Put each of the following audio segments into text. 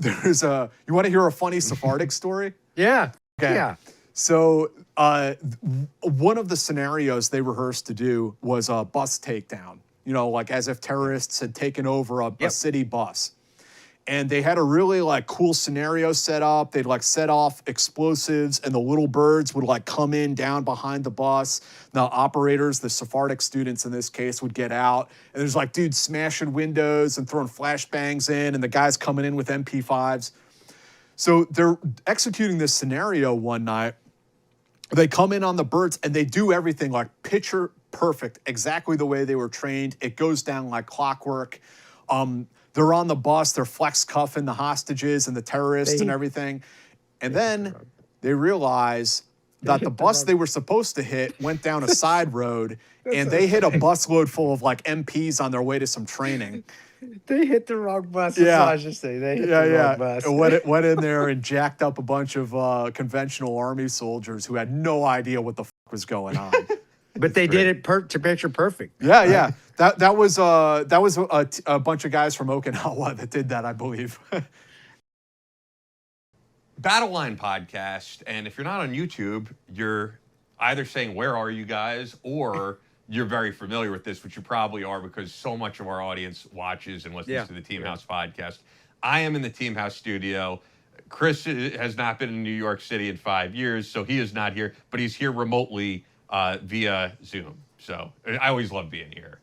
You want to hear a funny Sephardic story? Yeah. Okay. Yeah. So one of the scenarios they rehearsed to do was a bus takedown, like as if terrorists had taken over a city bus. And they had a really cool scenario set up. They'd set off explosives and the little birds would come in down behind the bus. The operators, the Sephardic students in this case, would get out. And there's dudes smashing windows and throwing flashbangs in and the guys coming in with MP5s. So they're executing this scenario one night. They come in on the birds and they do everything picture perfect, exactly the way they were trained. It goes down like clockwork. They're on the bus, they're flex cuffing the hostages and the terrorists and everything. And then they realize that the bus they were supposed to hit went down a side road and they hit a busload full of MPs on their way to some training. They hit the wrong bus. That's what I should say. They hit the wrong bus. And went in there and jacked up a bunch of conventional army soldiers who had no idea what the fuck was going on. But they did it to picture perfect. Yeah, yeah. That was a bunch of guys from Okinawa that did that, I believe. Battle Line podcast, and if you're not on YouTube, you're either saying, where are you guys? Or you're very familiar with this, which you probably are because so much of our audience watches and listens to the Team House podcast. I am in the Team House studio. Chris has not been in New York City in 5 years, so he is not here, but he's here remotely via Zoom. So I always love being here.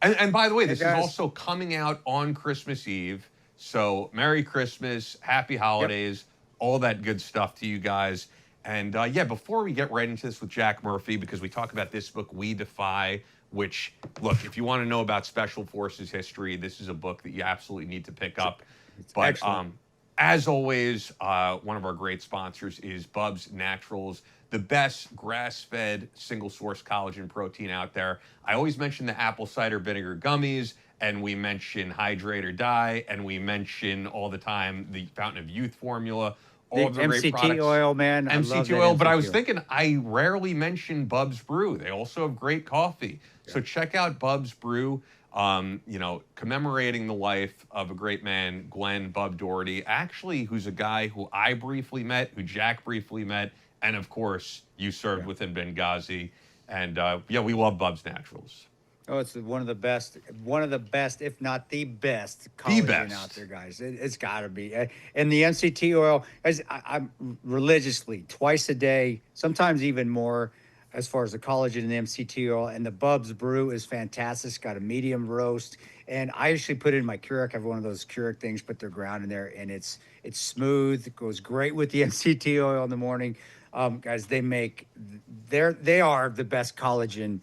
And by the way, this is also coming out on Christmas Eve. So Merry Christmas, Happy Holidays, all that good stuff to you guys. And before we get right into this with Jack Murphy, because we talk about this book, We Defy, which, look, if you want to know about Special Forces history, this is a book that you absolutely need to pick up. But as always, one of our great sponsors is Bubs Naturals, the best grass-fed single-source collagen protein out there. I always mention the apple cider vinegar gummies, and we mention Hydrate or Die, and we mention all the time the Fountain of Youth formula. All the MCT oil, man. MCT oil, but I was thinking I rarely mention Bubs Brew. They also have great coffee. So check out Bubs Brew. Commemorating the life of a great man, Glenn Bub Doherty, actually, who's a guy who I briefly met, who Jack briefly met, and of course, you served with in Benghazi. And we love Bubs Naturals. Oh, it's one of the best, if not the best collagen out there, guys. It's got to be. And the MCT oil, I'm religiously, twice a day, sometimes even more, as far as the collagen and the MCT oil. And the Bubs Brew is fantastic. It's got a medium roast. And I actually put it in my Keurig. I have one of those Keurig things, put their ground in there, and it's smooth. It goes great with the MCT oil in the morning. Guys, they are the best collagen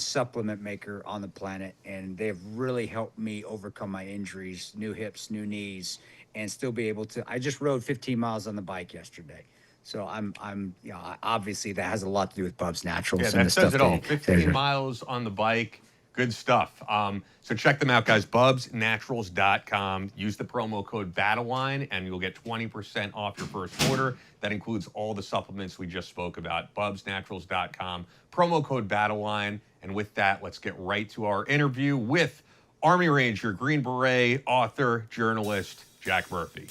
supplement maker on the planet, and they've really helped me overcome my injuries, new hips, new knees, and still be able to. I just rode 15 miles on the bike yesterday, so I'm obviously that has a lot to do with Bubs Naturals. Yeah, that says it all. 15 miles on the bike, good stuff. So check them out, guys. BubsNaturals.com. Use the promo code BattleLine, and you'll get 20% off your first order. That includes all the supplements we just spoke about. BubsNaturals.com. Promo code BattleLine. And with that, let's get right to our interview with Army Ranger, Green Beret, author, journalist, Jack Murphy.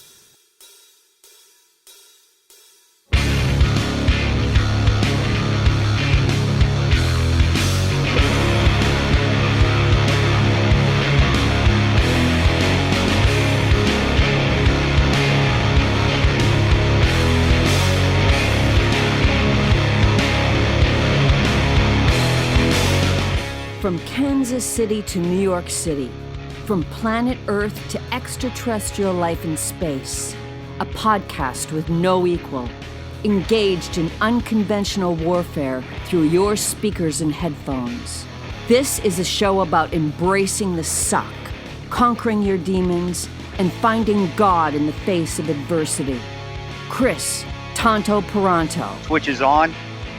From Kansas City to New York City, from planet Earth to extraterrestrial life in space, a podcast with no equal, engaged in unconventional warfare through your speakers and headphones. This is a show about embracing the suck, conquering your demons, and finding God in the face of adversity. Chris Tonto Peranto. Switch is on.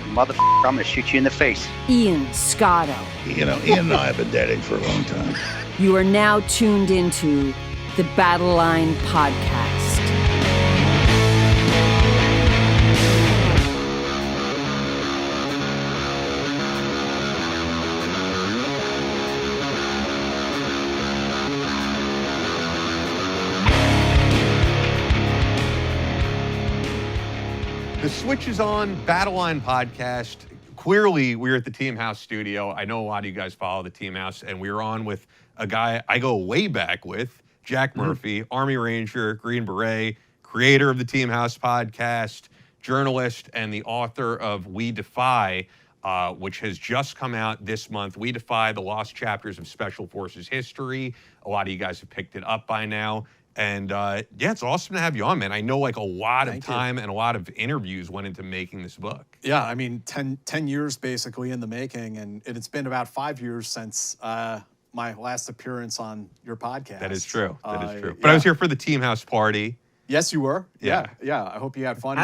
Motherfucker, I'm gonna shoot you in the face. Ian Scotto. Ian and I have been dating for a long time. You are now tuned into the Battle Line Podcast. The switch is on. Battle Line Podcast. Clearly, we're at the Team House studio. I know a lot of you guys follow the Team House, and we're on with a guy I go way back with, Jack Murphy, Army Ranger, Green Beret, creator of the Team House podcast, journalist, and the author of We Defy, which has just come out this month. We Defy, the Lost Chapters of Special Forces History. A lot of you guys have picked it up by now. And yeah, it's awesome to have you on, man. I know like a lot of time and a lot of interviews went into making this book. Yeah, I mean, 10 years basically in the making, and it's been about 5 years since my last appearance on your podcast. That is true. That is true. But I was here for the Team House party. Yes, you were. Yeah. Yeah. I hope you had fun.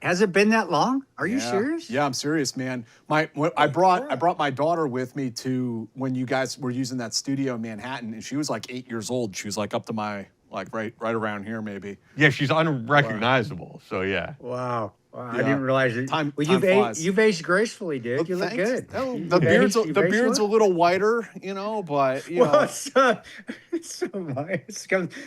Has it been that long? Are you serious? Yeah, I'm serious, man. I brought my daughter with me to when you guys were using that studio in Manhattan, and she was like 8 years old. She was like up to my right around here maybe. Yeah, she's unrecognizable. So yeah. Wow. Yeah. I didn't realize it. Time You've aged gracefully, dude. Well, you look thanks. good. Oh, the beard's a little whiter, but you know. It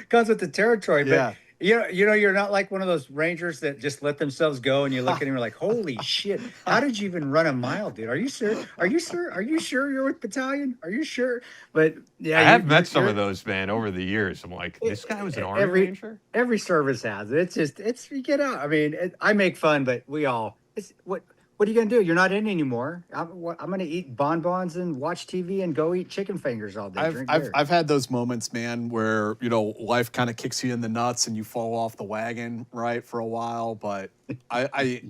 comes with the territory. But you're not like one of those rangers that just let themselves go, and you look at him, you're like, holy shit! How did you even run a mile, dude? Are you sure? Are you sure you're with battalion? Are you sure? But yeah, I have met some of those, man, over the years. I'm like, this guy was an Army Ranger? Every service has it. It's you get out. I mean, I make fun, but we all. What are you gonna do? You're not in anymore. I'm gonna eat bonbons and watch TV and go eat chicken fingers all day. I've had those moments, man, where life kind of kicks you in the nuts and you fall off the wagon, right, for a while. But I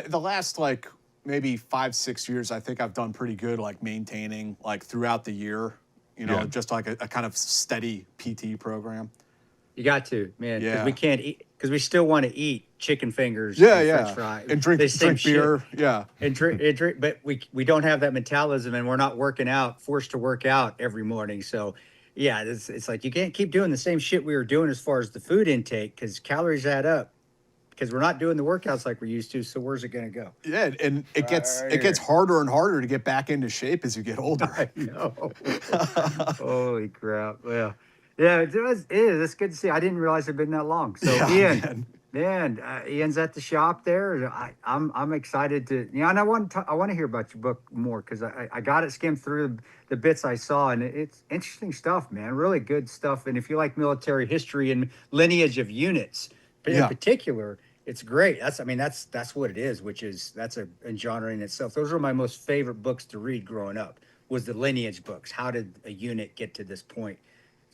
the last like maybe 5-6 years, I think I've done pretty good, like maintaining like throughout the year, just like a kind of steady PT program. You got to, man, because Yeah. we can't eat, because we still want to eat chicken fingers, and French fries, and drink beer, and drink, but we don't have that metabolism, and we're not forced to work out every morning. So, yeah, it's like you can't keep doing the same shit we were doing as far as the food intake, because calories add up. Because we're not doing the workouts like we're used to, so where's it going to go? Yeah, and it gets harder and harder to get back into shape as you get older. I know. Holy crap! Well. Yeah, it is. It's good to see. I didn't realize it'd been that long. So Ian, Ian's at the shop there. I'm excited to. And I want to hear about your book more, because I got it skimmed through the bits I saw, and it's interesting stuff, man. Really good stuff. And if you like military history and lineage of units, in particular, it's great. That's what it is. That's a genre in itself. Those are my most favorite books to read growing up. Was the lineage books. How did a unit get to this point?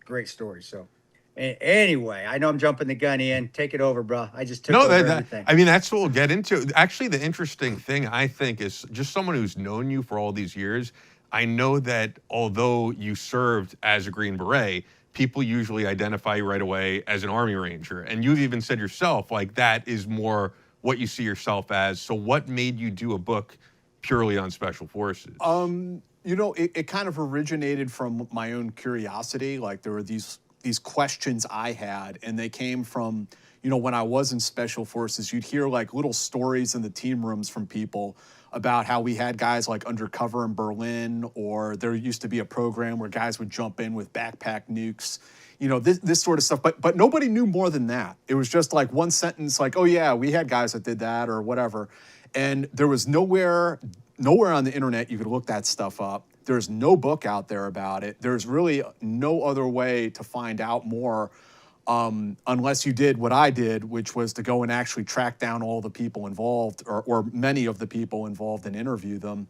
Great story. So anyway, I know I'm jumping the gun, Ian. Take it over, bro. I just took over everything. I mean, that's what we'll get into. Actually, the interesting thing, I think, is just someone who's known you for all these years. I know that although you served as a Green Beret, people usually identify you right away as an Army Ranger. And you've even said yourself, like, that is more what you see yourself as. So what made you do a book purely on Special Forces? It kind of originated from my own curiosity. Like there were these questions I had, and they came from, when I was in Special Forces, you'd hear like little stories in the team rooms from people about how we had guys like undercover in Berlin, or there used to be a program where guys would jump in with backpack nukes, this sort of stuff. But nobody knew more than that. It was just like one sentence, like, oh yeah, we had guys that did that or whatever. And there was nowhere on the internet you could look that stuff up. There's no book out there about it. There's really no other way to find out more unless you did what I did, which was to go and actually track down all the people involved, or many of the people involved, and interview them.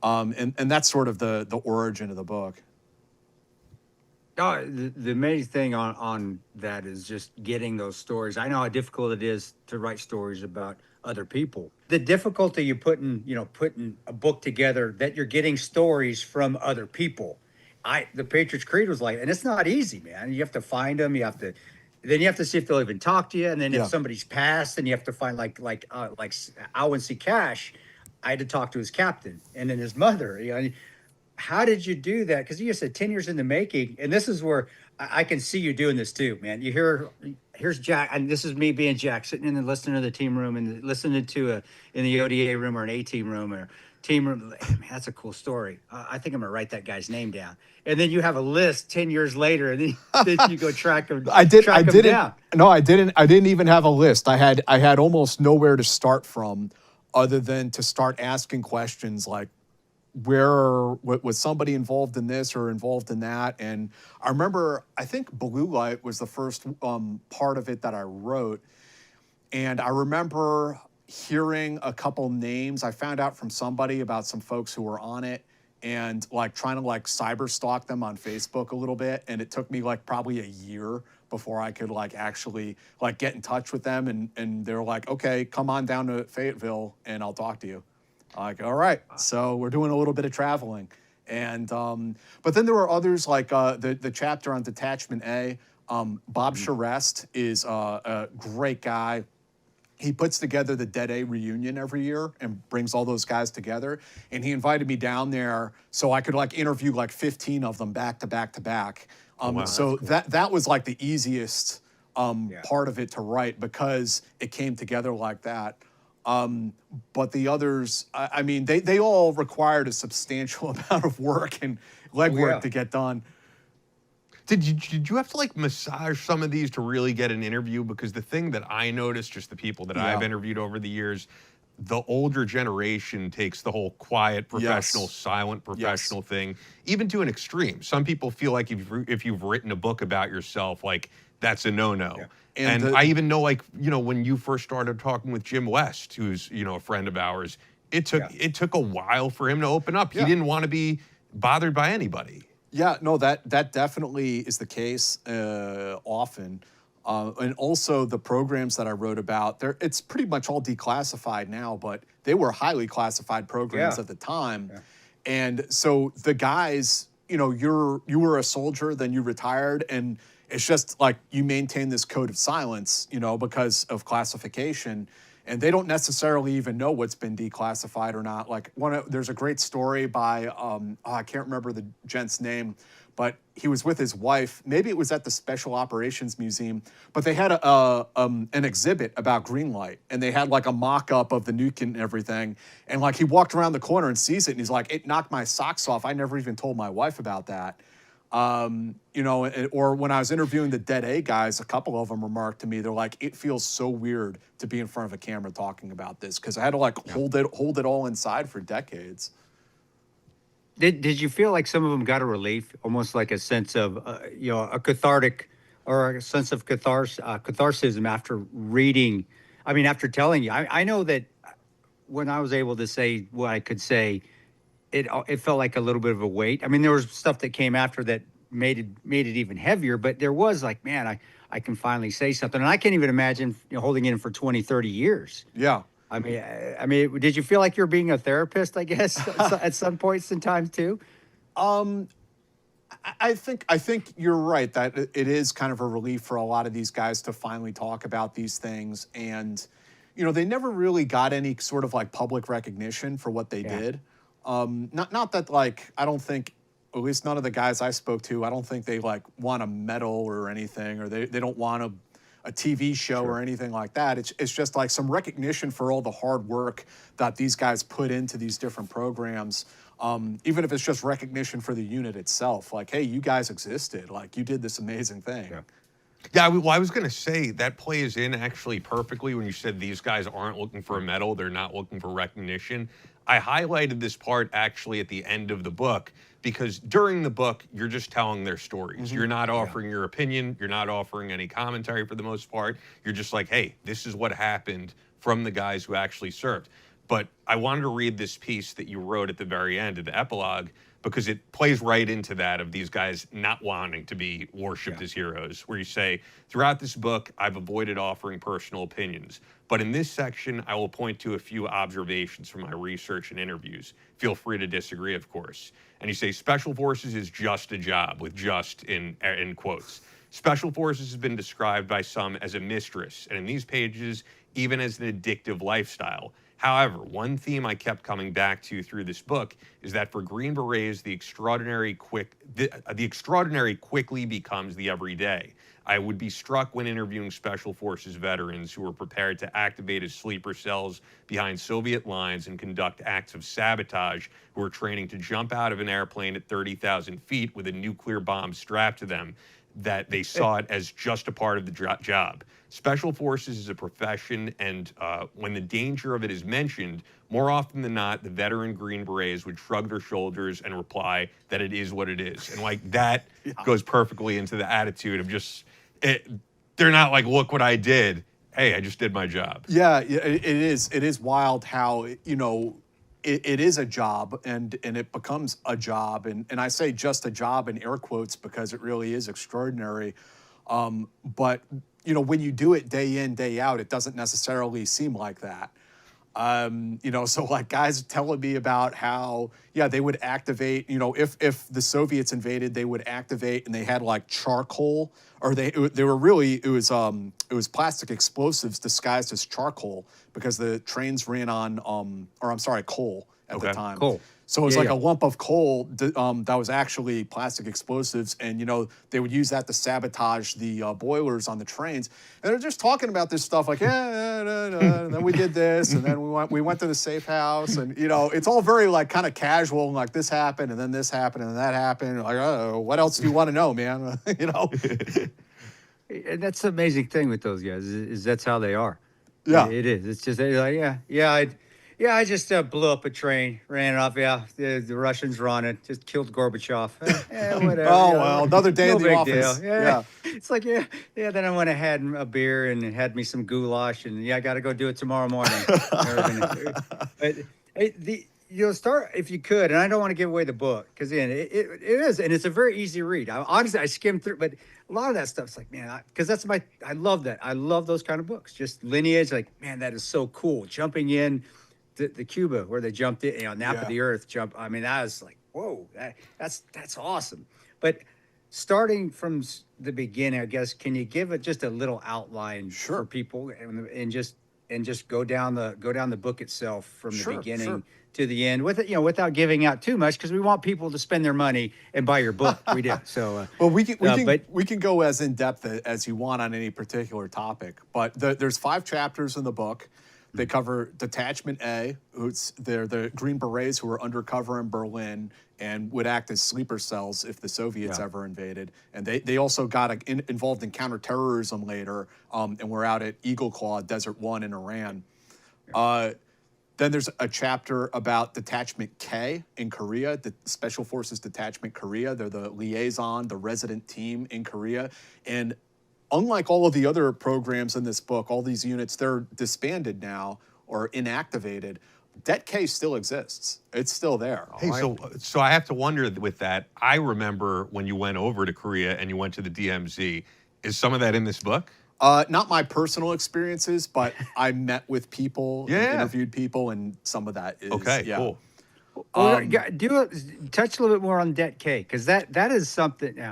And that's sort of the origin of the book. The main thing on that is just getting those stories. I know how difficult it is to write stories about other people. The difficulty you putting a book together that you're getting stories from other people. The Patriots Creed was like, and it's not easy, man. You have to find them. You have to see if they'll even talk to you. And then if somebody's passed, then you have to find like Alwyn C. Cash. I had to talk to his captain and then his mother. How did you do that? Because you said 10 years in the making, and this is where I can see you doing this too, man. Here's Jack, and this is me being Jack, sitting in and listening to the team room and listening to in the ODA room or an A team room or team. Man, that's a cool story. I think I'm gonna write that guy's name down. And then you have a list 10 years later, and then you go track him. I didn't. Down. No, I didn't. I didn't even have a list. I had almost nowhere to start from, other than to start asking questions like, was somebody involved in this or involved in that? And I remember, I think Blue Light was the first part of it that I wrote, and I remember hearing a couple names. I found out from somebody about some folks who were on it, and like trying to like cyber stalk them on Facebook a little bit. And it took me like probably a year before I could like actually like get in touch with them. And they're like, okay, come on down to Fayetteville and I'll talk to you. I'm like, all right. So we're doing a little bit of traveling. And, but then there were others like the chapter on Detachment A. Bob Charest is a great guy. He puts together the Dead A reunion every year and brings all those guys together. And he invited me down there so I could like interview like 15 of them back to back to back. Wow, so cool. that was like the easiest part of it to write, because it came together like that. But the others, I mean, they all required a substantial amount of work and legwork to get done. Did you have to like massage some of these to really get an interview? Because the thing that I noticed, just the people that I've interviewed over the years, the older generation takes the whole quiet professional, silent professional thing, even to an extreme. Some people feel like if you've written a book about yourself, like that's a no-no. Yeah. And I even know, like, you know, when you first started talking with Jim West, who's, you know, a friend of ours, it took a while for him to open up. He didn't want to be bothered by anybody. Yeah, no, that definitely is the case often. And also the programs that I wrote about, it's pretty much all declassified now, but they were highly classified programs at the time. Yeah. And so the guys, you know, you were a soldier, then you retired, and it's just like you maintain this code of silence, you know, because of classification. And they don't necessarily even know what's been declassified or not. Like there's a great story by, I can't remember the gent's name, but he was with his wife. Maybe it was at the Special Operations Museum, but they had an exhibit about green light, and they had like a mock-up of the nuke and everything. And like he walked around the corner and sees it, and he's like, it knocked my socks off. I never even told my wife about that. You know, or when I was interviewing the Dead A guys, a couple of them remarked to me, they're like, it feels so weird to be in front of a camera talking about this, because I had to like hold it all inside for decades. Did you feel like some of them got a relief, almost like a sense of, you know, a cathartic or a sense of catharsis after reading? I mean, after telling you, I know that when I was able to say what I could say, it felt like a little bit of a weight. I mean, there was stuff that came after that made it even heavier, but there was like, man, I can finally say something. And I can't even imagine, you know, holding it in for 20, 30 years. Yeah. I mean, did you feel like you're being a therapist, I guess, at some points in time too? I think you're right that it is kind of a relief for a lot of these guys to finally talk about these things. And, you know, they never really got any sort of like public recognition for what they did. Not that like, I don't think, at least none of the guys I spoke to, I don't think they like want a medal or anything, or they don't want a TV show or anything like that. It's just like some recognition for all the hard work that these guys put into these different programs. Even if it's just recognition for the unit itself, like, hey, you guys existed, like you did this amazing thing. Yeah, well, I was going to say that plays in actually perfectly when you said these guys aren't looking for a medal, they're not looking for recognition. I highlighted this part actually at the end of the book, because during the book, you're just telling their stories. You're not offering your opinion. You're not offering any commentary for the most part. You're just like, hey, this is what happened from the guys who actually served. But I wanted to read this piece that you wrote at the very end of the epilogue, because it plays right into that of these guys not wanting to be worshipped as heroes, where you say, throughout this book, I've avoided offering personal opinions. But in this section, I will point to a few observations from my research and interviews. Feel free to disagree, of course. And you say, Special Forces is just a job, with just in quotes. Special Forces has been described by some as a mistress, and in these pages, even as an addictive lifestyle. However, one theme I kept coming back to through this book is that for Green Berets, the extraordinary quickly becomes the everyday. I would be struck when interviewing Special Forces veterans who were prepared to activate as sleeper cells behind Soviet lines and conduct acts of sabotage, who were training to jump out of an airplane at 30,000 feet with a nuclear bomb strapped to them, that they saw it as just a part of the job. Special Forces is a profession, and when the danger of it is mentioned, more often than not, the veteran Green Berets would shrug their shoulders and reply that it is what it is. And like that goes perfectly into the attitude of just, they're not like, look what I did. Hey, I just did my job. Yeah, it is. It is wild how, you know, it is a job and it becomes a job. And I say just a job in air quotes because it really is extraordinary. But, you know, when you do it day in, day out, it doesn't necessarily seem like that. You know, so like guys telling me about how, yeah, they would activate, you know, if the Soviets invaded, they would activate and they had like charcoal, or they were really, it was plastic explosives disguised as charcoal because the trains ran on, or I'm sorry, coal at the time. Coal. So it was like a lump of coal that was actually plastic explosives, and you know they would use that to sabotage the boilers on the trains. And they're just talking about this stuff like, and then we did this, and then we went to the safe house, and you know it's all very like kind of casual, and like this happened, and then this happened, and that happened. Like, oh, what else do you want to know, man? You know. And that's the amazing thing with those guys is that's how they are. Yeah, it is. It's just they're like, I just blew up a train, ran it off. Yeah, the Russians were on it. Just killed Gorbachev. Whatever. Oh, well, another day in the big office. Deal. Yeah. It's like, yeah. Then I went ahead and a beer and had me some goulash, and I got to go do it tomorrow morning. But you'll start if you could, and I don't want to give away the book because it is, and it's a very easy read. Honestly, I skimmed through, but a lot of that stuff's like, man, because I love that. I love those kind of books. Just lineage, like, man, that is so cool. Jumping in. The Cuba where they jumped in, you know, Nap of the Earth jump. I mean, that was like, whoa, that's awesome. But starting from the beginning, I guess, can you give it just a little outline for people and just go down the book itself from the beginning to the end with it, you know, without giving out too much because we want people to spend their money and buy your book. We do. So, well, we can go as in depth as you want on any particular topic, but there's 5 chapters in the book. They cover Detachment A, they're the Green Berets who were undercover in Berlin and would act as sleeper cells if the Soviets ever invaded. And they also got involved in counterterrorism later and were out at Eagle Claw, Desert One in Iran. Then there's a chapter about Detachment K in Korea, the Special Forces Detachment Korea. They're the liaison, the resident team in Korea. And unlike all of the other programs in this book, all these units, they're disbanded now or inactivated. Det K still exists. It's still there. Hey, so I have to wonder with that. I remember when you went over to Korea and you went to the DMZ. Is some of that in this book? Not my personal experiences, but I met with people, and interviewed people, and some of that is cool. Touch a little bit more on Det K because that is something.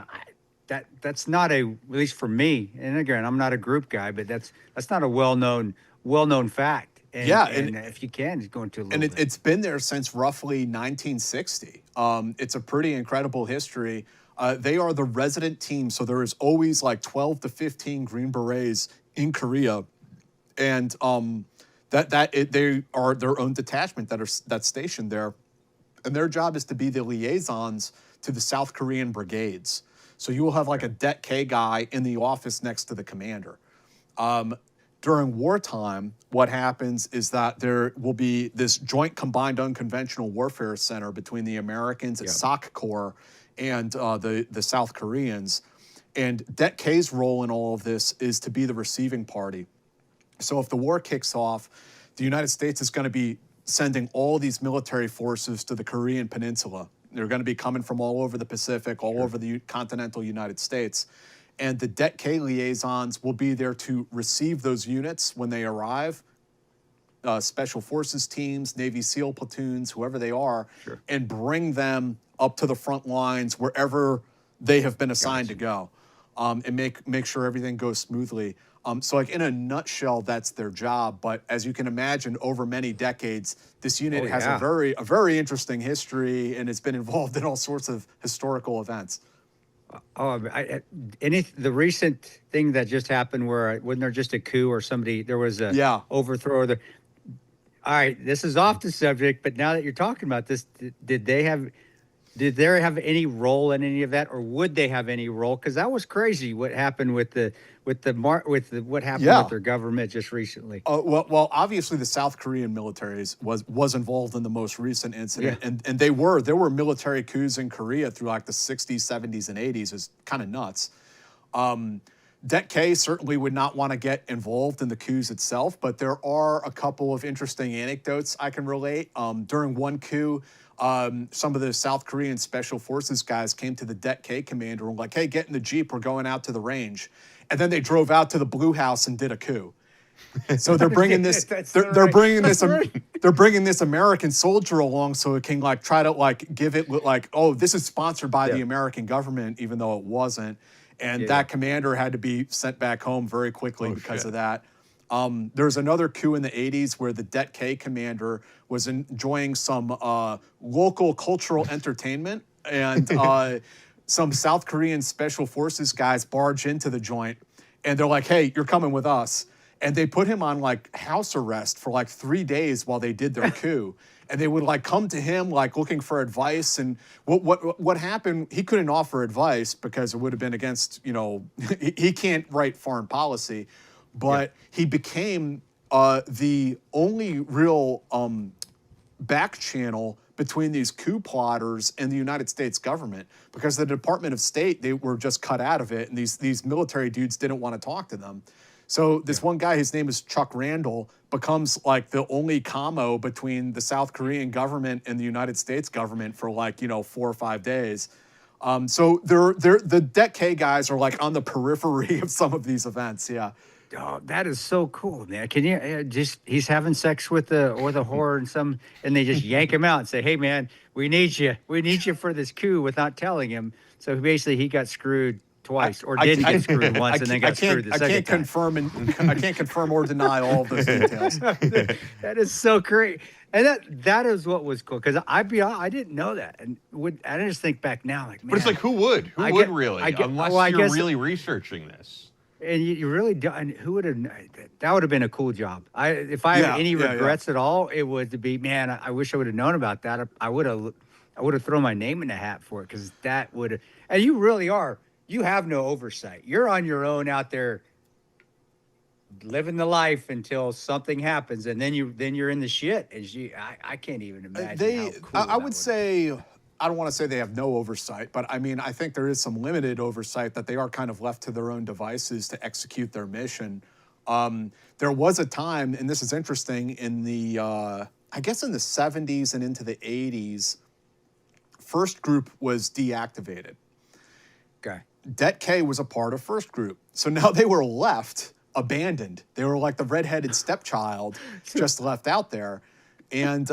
That's not at least for me. And again, I'm not a group guy, but that's not a well-known fact. And if you can, just go into a little bit. It's been there since roughly 1960. It's a pretty incredible history. They are the resident team, so there is always like 12 to 15 Green Berets in Korea, and they are their own detachment that's stationed there, and their job is to be the liaisons to the South Korean brigades. So you will have like a Det K guy in the office next to the commander. During wartime, what happens is that there will be this joint combined unconventional warfare center between the Americans at SOC Corps and the South Koreans. And Det K's role in all of this is to be the receiving party. So if the war kicks off, the United States is going to be sending all these military forces to the Korean Peninsula. They're going to be coming from all over the Pacific, all over the continental United States. And the Det K liaisons will be there to receive those units when they arrive, special forces teams, Navy SEAL platoons, whoever they are, and bring them up to the front lines wherever they have been assigned to go. and make sure everything goes smoothly. So like in a nutshell, that's their job. But as you can imagine, over many decades, this unit has a very interesting history, and it's been involved in all sorts of historical events. Oh, the recent thing that just happened where wasn't there just a coup or somebody, there was a overthrow of the, all right, this is off the subject, but now that you're talking about this, did they have any role in any of that, or would they have any role? Because that was crazy what happened with what happened with their government just recently. Well, obviously the South Korean military was involved in the most recent incident, and there were military coups in Korea through like the 60s, 70s, and 80s. It's kind of nuts. Det K certainly would not want to get involved in the coups itself, but there are a couple of interesting anecdotes I can relate. During one coup, some of the South Korean Special Forces guys came to the Det K commander and were like, hey, get in the Jeep, we're going out to the range. And then they drove out to the Blue House and did a coup. So they're bringing this, they're bringing this American soldier along so it can like try to like give it like, oh, this is sponsored by the American government, even though it wasn't. And that commander had to be sent back home very quickly because of that. There's another coup in the 80s where the Det K commander was enjoying some local cultural entertainment, and some South Korean Special Forces guys barge into the joint, and they're like, hey, you're coming with us. And they put him on like house arrest for like 3 days while they did their coup. And they would like come to him like looking for advice. And what happened, he couldn't offer advice because it would have been against, he can't write foreign policy. But he became the only real back channel between these coup plotters and the United States government, because the Department of State, they were just cut out of it, and these military dudes didn't want to talk to them. So this one guy, his name is Chuck Randall, becomes like the only commo between the South Korean government and the United States government for like 4 or 5 days. So the Det K guys are like on the periphery of some of these events. Yeah. Oh, that is so cool, man. Can you he's having sex with the whore and they just yank him out and say, hey, man, we need you for this coup without telling him. So basically he got screwed twice, or didn't get screwed once and then got screwed the second time. I can't confirm or deny all of those details. That is so great. And that is what was cool, because I didn't know that, and I just think back now, like, man. But it's like, who would really, unless you're really researching this. And you really don't. And who would have? That would have been a cool job. If I have any regrets at all, it would be, man. I wish I would have known about that. I would have thrown my name in the hat for it, because that would. And you really are. You have no oversight. You're on your own out there, living the life until something happens, and then you're in the shit. I can't even imagine. How cool I would say. I don't want to say they have no oversight, but I mean, I think there is some limited oversight, that they are kind of left to their own devices to execute their mission. There was a time, and this is interesting, in the, I guess in the 70s and into the 80s, First Group was deactivated. Okay. Det K was a part of First Group. So now they were left abandoned. They were like the redheaded stepchild just left out there. And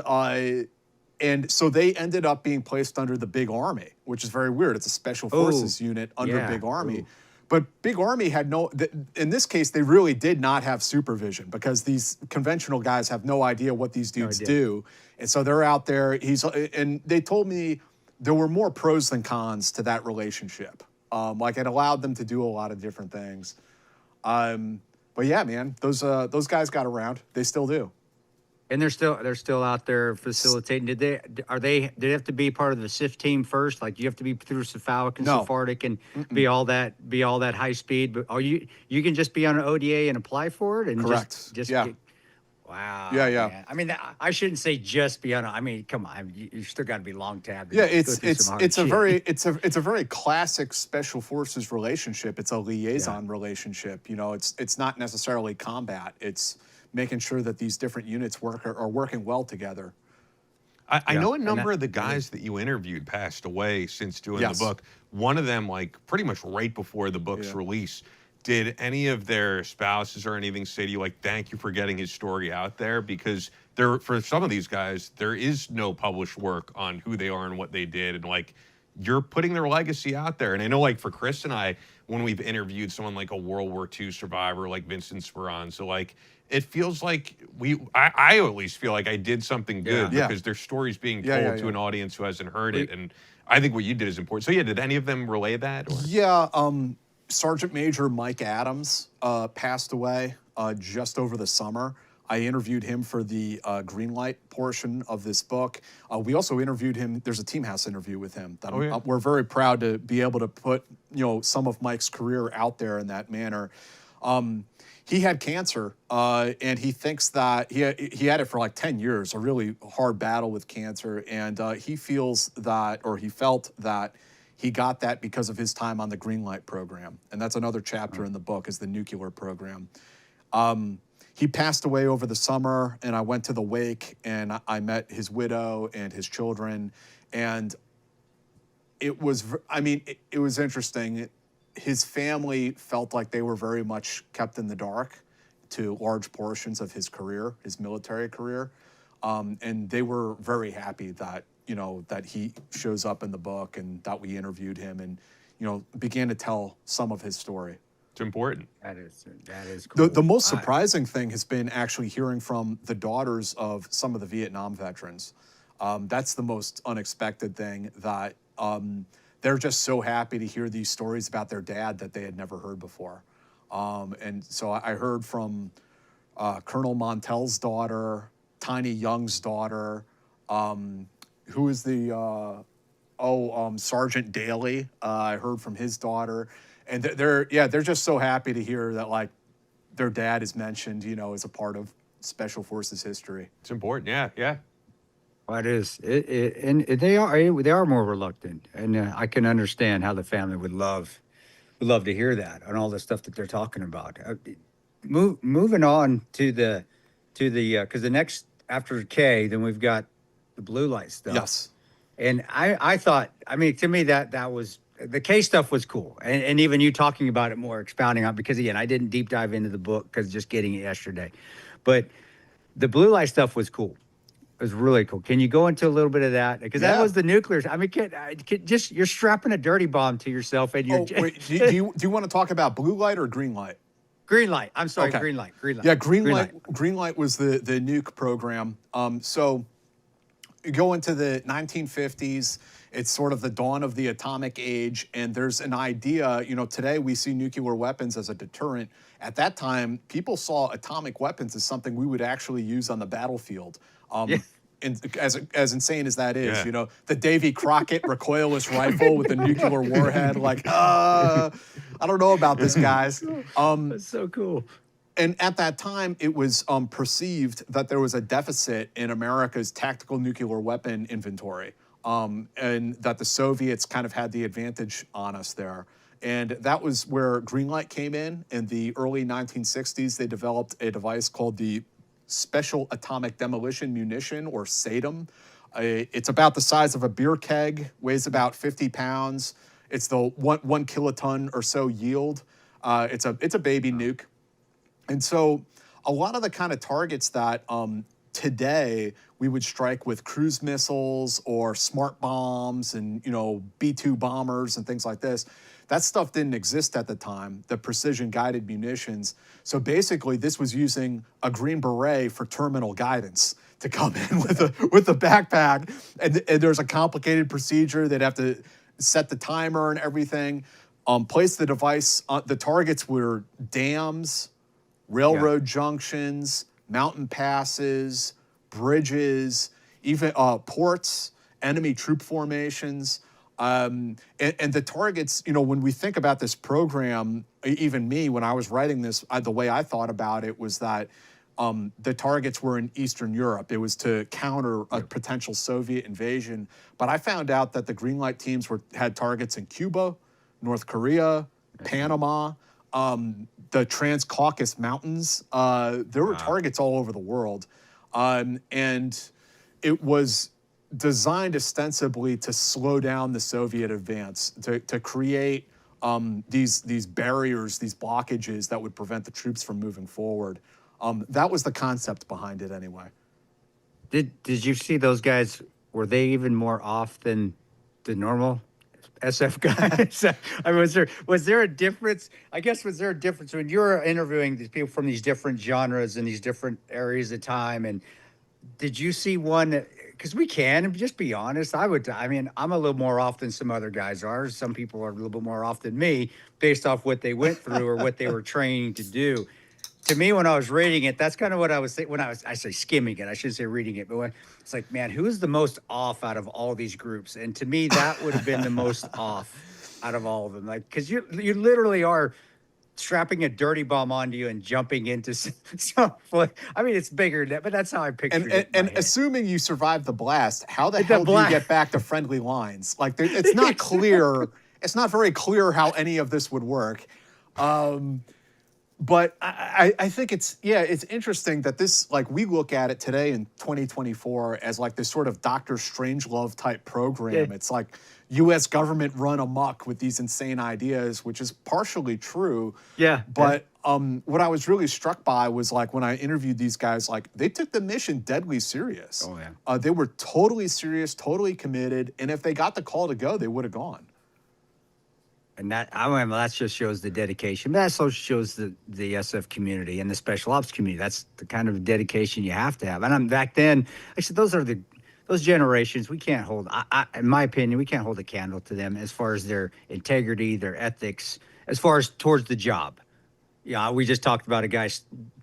so they ended up being placed under the Big Army, which is very weird. It's a special forces unit under Big Army. Ooh. But Big Army had in this case, they really did not have supervision, because these conventional guys have no idea what these dudes do. And so they're out there. And they told me there were more pros than cons to that relationship. Like it allowed them to do a lot of different things. But yeah, man, those guys got around. They still do. And they're still out there facilitating. Did they have to be part of the SIF team first? Like, you have to be through Cephalic and Sephardic and be all that high speed. But you can just be on an ODA and apply for it, and correct. Wow. Yeah. Man. I mean, I shouldn't say just be on. I mean, come on, you still got to be long tabbed. Yeah, it's a very classic Special Forces relationship. It's a liaison relationship. It's not necessarily combat. It's making sure that these different units are working well together. I know a number of the guys that you interviewed passed away since doing the book. One of them, like pretty much right before the book's release, did any of their spouses or anything say to you, like, thank you for getting his story out there? Because for some of these guys, there is no published work on who they are and what they did. And like, you're putting their legacy out there. And I know, like, for Chris and I, when we've interviewed someone like a World War II survivor like Vincent Speranza, like, it feels like I at least feel like I did something good Yeah. because their story's being told to an audience who hasn't heard it. And I think what you did is important. So yeah, did any of them relay that? Or? Yeah, Sergeant Major Mike Adams passed away just over the summer. I interviewed him for the Greenlight portion of this book. We also interviewed him. There's a Team House interview with him. That we're very proud to be able to put, some of Mike's career out there in that manner. He had cancer, and he thinks that he had it for like 10 years, a really hard battle with cancer, and he feels that, or he felt that, he got that because of his time on the Greenlight program, and that's another chapter in the book, is the nuclear program. He passed away over the summer, and I went to the wake, and I met his widow and his children, and it was, it was interesting. His family felt like they were very much kept in the dark to large portions of his career, his military career, and they were very happy that, that he shows up in the book and that we interviewed him and, began to tell some of his story. It's important. That is cool. The most surprising thing has been actually hearing from the daughters of some of the Vietnam veterans. That's the most unexpected thing, that they're just so happy to hear these stories about their dad that they had never heard before. And so I heard from Colonel Montel's daughter, Tiny Young's daughter, who is the Sergeant Daly. I heard from his daughter, and they're just so happy to hear that, like, their dad is mentioned, as a part of Special Forces history. It's important. Yeah. Well, it is, and they are more reluctant, and I can understand how the family would love to hear that and all the stuff that they're talking about. Moving on to the because the next after K, then we've got the blue light stuff. Yes. And I thought, to me that was, the K stuff was cool. And even you talking about it more, expounding on, because again, I didn't deep dive into the book because just getting it yesterday. But the blue light stuff was cool. It was really cool. Can you go into a little bit of that? Because that was the nuclear. Just you're strapping a dirty bomb to yourself, and you're. Wait, do you want to talk about blue light or green light? Green light. I'm sorry, okay. Green light. Yeah, green light was the nuke program. So you go into the 1950s. It's sort of the dawn of the atomic age, and there's an idea. Today we see nuclear weapons as a deterrent. At that time, people saw atomic weapons as something we would actually use on the battlefield. And as insane as that is, the Davy Crockett recoilless rifle with the nuclear warhead, like, I don't know about this, guys. That's so cool. And at that time, it was perceived that there was a deficit in America's tactical nuclear weapon inventory, and that the Soviets kind of had the advantage on us there. And that was where Greenlight came in. In the early 1960s, they developed a device called the Special Atomic Demolition Munition, or SADM. It's about the size of a beer keg, weighs about 50 pounds. It's the one kiloton or so yield. It's a baby nuke. And so a lot of the kind of targets that today we would strike with cruise missiles or smart bombs and, B-2 bombers and things like this, that stuff didn't exist at the time, the precision guided munitions. So basically this was using a Green Beret for terminal guidance to come in with a backpack. And there's a complicated procedure. They'd have to set the timer and everything, place the device. The targets were dams, railroad junctions, mountain passes, bridges, even ports, enemy troop formations. And the targets, when we think about this program, even me, when I was writing this, the way I thought about it was that the targets were in Eastern Europe. It was to counter a potential Soviet invasion. But I found out that the Greenlight teams had targets in Cuba, North Korea, Panama, the Trans-Caucasus Mountains. There were targets all over the world. And it was designed ostensibly to slow down the Soviet advance, to create these barriers, these blockages that would prevent the troops from moving forward. That was the concept behind it anyway. Did you see those guys, were they even more off than the normal SF guys? I mean, was there a difference? I guess was there a difference when you were interviewing these people from these different genres and these different areas of time? And did you see one? Because we can, and just be honest. I mean, I'm a little more off than some other guys are. Some people are a little bit more off than me, based off what they went through or what they were training to do. To me, when I was reading it, that's kind of what I was thinking. I say skimming it, I should say reading it, but when it's like, man, who's the most off out of all these groups? And to me, that would have been the most off out of all of them. Like, because you literally are strapping a dirty bomb onto you and jumping into some. I mean, it's bigger than that, but that's how I pictured it. And assuming you survive the blast, how the hell do you get back to friendly lines? Like, it's not clear. It's not very clear how any of this would work. But I think it's interesting that this, like, we look at it today in 2024 as like this sort of Dr. Strangelove type program. Yeah. It's like U.S. government run amok with these insane ideas, which is partially true. Yeah. But what I was really struck by was, like, when I interviewed these guys, like, they took the mission deadly serious. Oh, yeah. They were totally serious, totally committed. And if they got the call to go, they would have gone. And that just shows the dedication. But that also shows the SF community and the special ops community. That's the kind of dedication you have to have. And back then, I said those generations. We can't hold. In my opinion, we can't hold a candle to them as far as their integrity, their ethics, as far as towards the job. Yeah, we just talked about a guy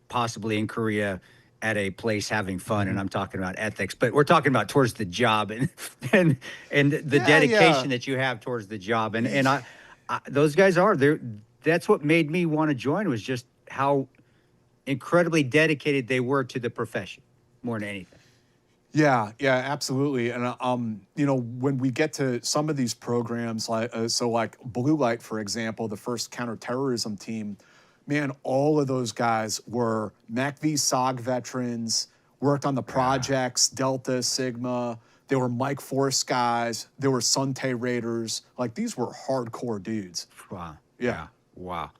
possibly in Korea at a place having fun, and I'm talking about ethics, but we're talking about towards the job and the dedication that you have towards the job. And I those guys are there. That's what made me want to join, was just how incredibly dedicated they were to the profession more than anything. Yeah, absolutely. And when we get to some of these programs, like like Blue Light, for example, the first counterterrorism team, man, all of those guys were MACV SOG veterans, worked on the projects, Delta, Sigma. They were Mike Force guys. They were Suntae Raiders. Like, these were hardcore dudes. Wow. Yeah. Wow.